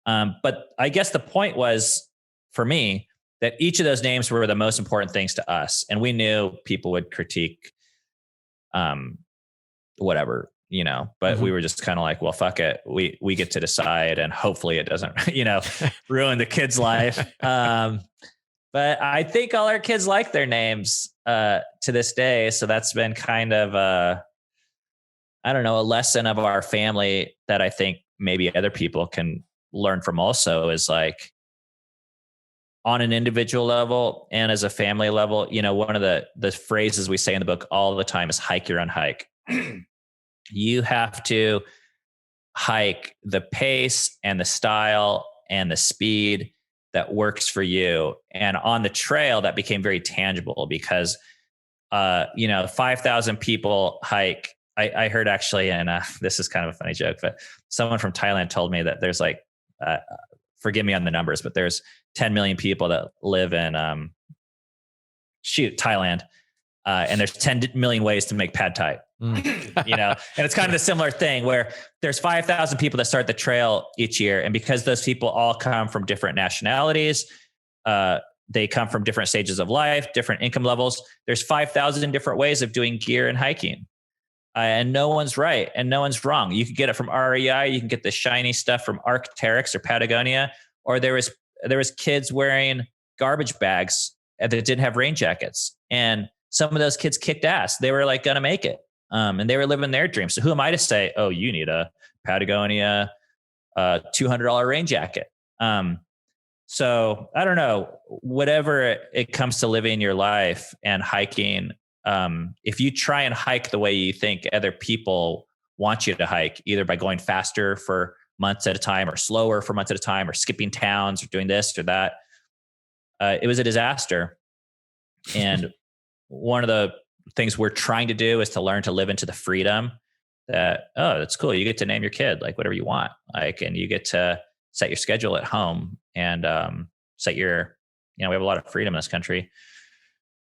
But I guess the point was for me that each of those names were the most important things to us. And we knew people would critique, whatever, but we were just kind of like, well, fuck it. We get to decide, and hopefully it doesn't, ruin the kid's life. But I think all our kids like their names to this day. So that's been kind of a lesson of our family that I think maybe other people can learn from also, is like on an individual level and as a family level. One of the phrases we say in the book all the time is hike your own hike. You have to hike the pace and the style and the speed that works for you. And on the trail, that became very tangible because, 5,000 people hike. I heard actually, and this is kind of a funny joke, but someone from Thailand told me that there's like, forgive me on the numbers, but there's 10 million people that live in, Thailand. And there's 10 million ways to make pad thai, and it's kind of a similar thing where there's 5,000 people that start the trail each year. And because those people all come from different nationalities, they come from different stages of life, different income levels. There's 5,000 different ways of doing gear and hiking. And no one's right and no one's wrong. You can get it from REI. You can get the shiny stuff from Arc'teryx or Patagonia. Or there was kids wearing garbage bags that didn't have rain jackets. And some of those kids kicked ass. They were like going to make it. And they were living their dreams. So who am I to say, oh, you need a Patagonia $200 rain jacket? So I don't know, whatever it comes to living your life and hiking, if you try and hike the way you think other people want you to hike, either by going faster for months at a time or slower for months at a time or skipping towns or doing this or that, it was a disaster. And one of the things we're trying to do is to learn to live into the freedom that, oh, that's cool. You get to name your kid like whatever you want, like, and you get to set your schedule at home and set your, we have a lot of freedom in this country.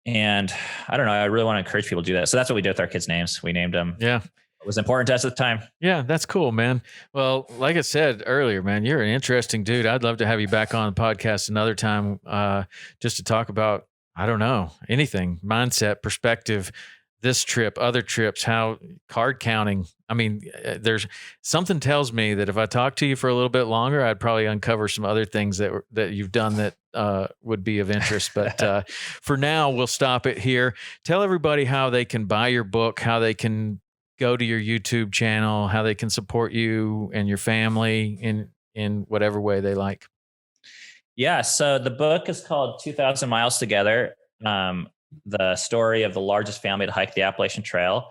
And I don't know, I really want to encourage people to do that. So that's what we did with our kids' names. We named them. Yeah. It was important to us at the time. Yeah, that's cool, man. Well, like I said earlier, man, you're an interesting dude. I'd love to have you back on the podcast another time just to talk about, I don't know, anything, mindset, perspective, this trip, other trips, how card counting. I mean, there's something tells me that if I talk to you for a little bit longer, I'd probably uncover some other things that you've done that would be of interest. But for now, we'll stop it here. Tell everybody how they can buy your book, how they can go to your YouTube channel, how they can support you and your family in whatever way they like. Yeah. So the book is called 2,000 Miles Together. The story of the largest family to hike the Appalachian Trail.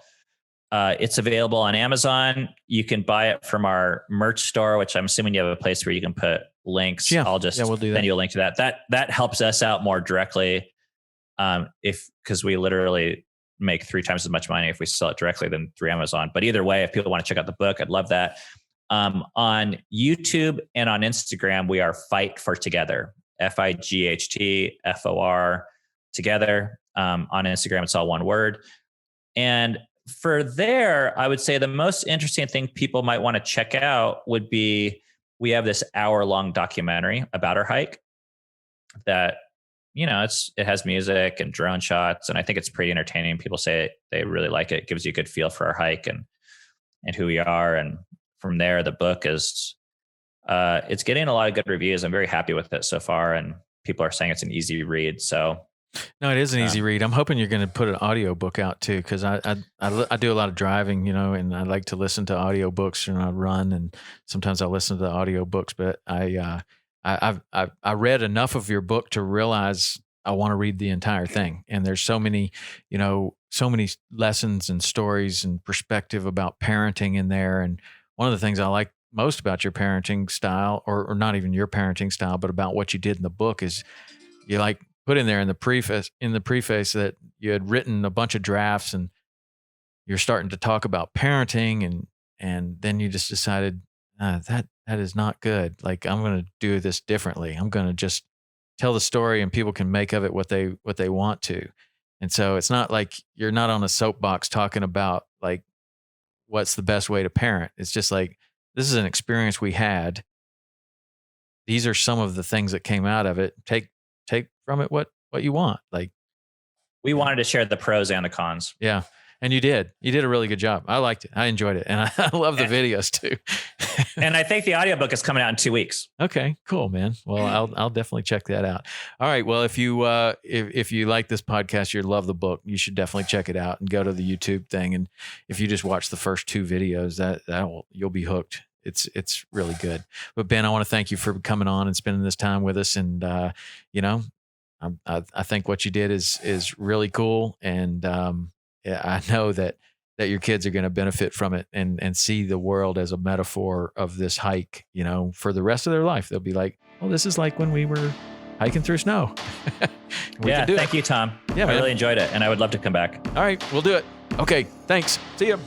It's available on Amazon. You can buy it from our merch store, which I'm assuming you have a place where you can put links. Yeah. I'll just we'll do send you a link to that. That helps us out more directly. Because we literally make 3 times as much money if we sell it directly than through Amazon. But either way, if people want to check out the book, I'd love that. On YouTube and on Instagram, we are Fight for Together, FIGHTFOR together. On Instagram, it's all one word. And for there, I would say the most interesting thing people might want to check out would be, we have this hour-long documentary about our hike that, it has music and drone shots, and I think it's pretty entertaining. People say they really like it. It gives you a good feel for our hike and who we are. And from there, the book is, it's getting a lot of good reviews. I'm very happy with it so far, and people are saying it's an easy read. So no, it is an easy read. I'm hoping you're going to put an audio book out too, because I do a lot of driving, and I like to listen to audiobooks and I run, and sometimes I listen to the audiobooks. But I read enough of your book to realize I want to read the entire thing. And there's so many lessons and stories and perspective about parenting in there. And one of the things I like most about your parenting style, or not even your parenting style, but about what you did in the book, is you put in there in the preface that you had written a bunch of drafts and you're starting to talk about parenting, and then you just decided that is not good. Like, I'm going to do this differently. I'm going to just tell the story and people can make of it what they want to. And so it's not like you're not on a soapbox talking about like what's the best way to parent. It's just like, this is an experience we had. These are some of the things that came out of it. Take from it what you want. Like, we wanted to share the pros and the cons. Yeah. And you did a really good job. I liked it. I enjoyed it. And I love the videos too. And I think the audiobook is coming out in 2 weeks. Okay, cool, man. Well, I'll definitely check that out. All right. Well, if you like this podcast, you love the book, you should definitely check it out and go to the YouTube thing. And if you just watch the first 2 videos, you'll be hooked. It's really good. But Ben, I want to thank you for coming on and spending this time with us. And I think what you did is really cool. And I know that your kids are going to benefit from it and see the world as a metaphor of this hike, for the rest of their life. They'll be like, oh, this is like when we were hiking through snow. Thank you, Tom. Yeah, I really enjoyed it, and I would love to come back. All right, we'll do it. Okay, thanks. See you.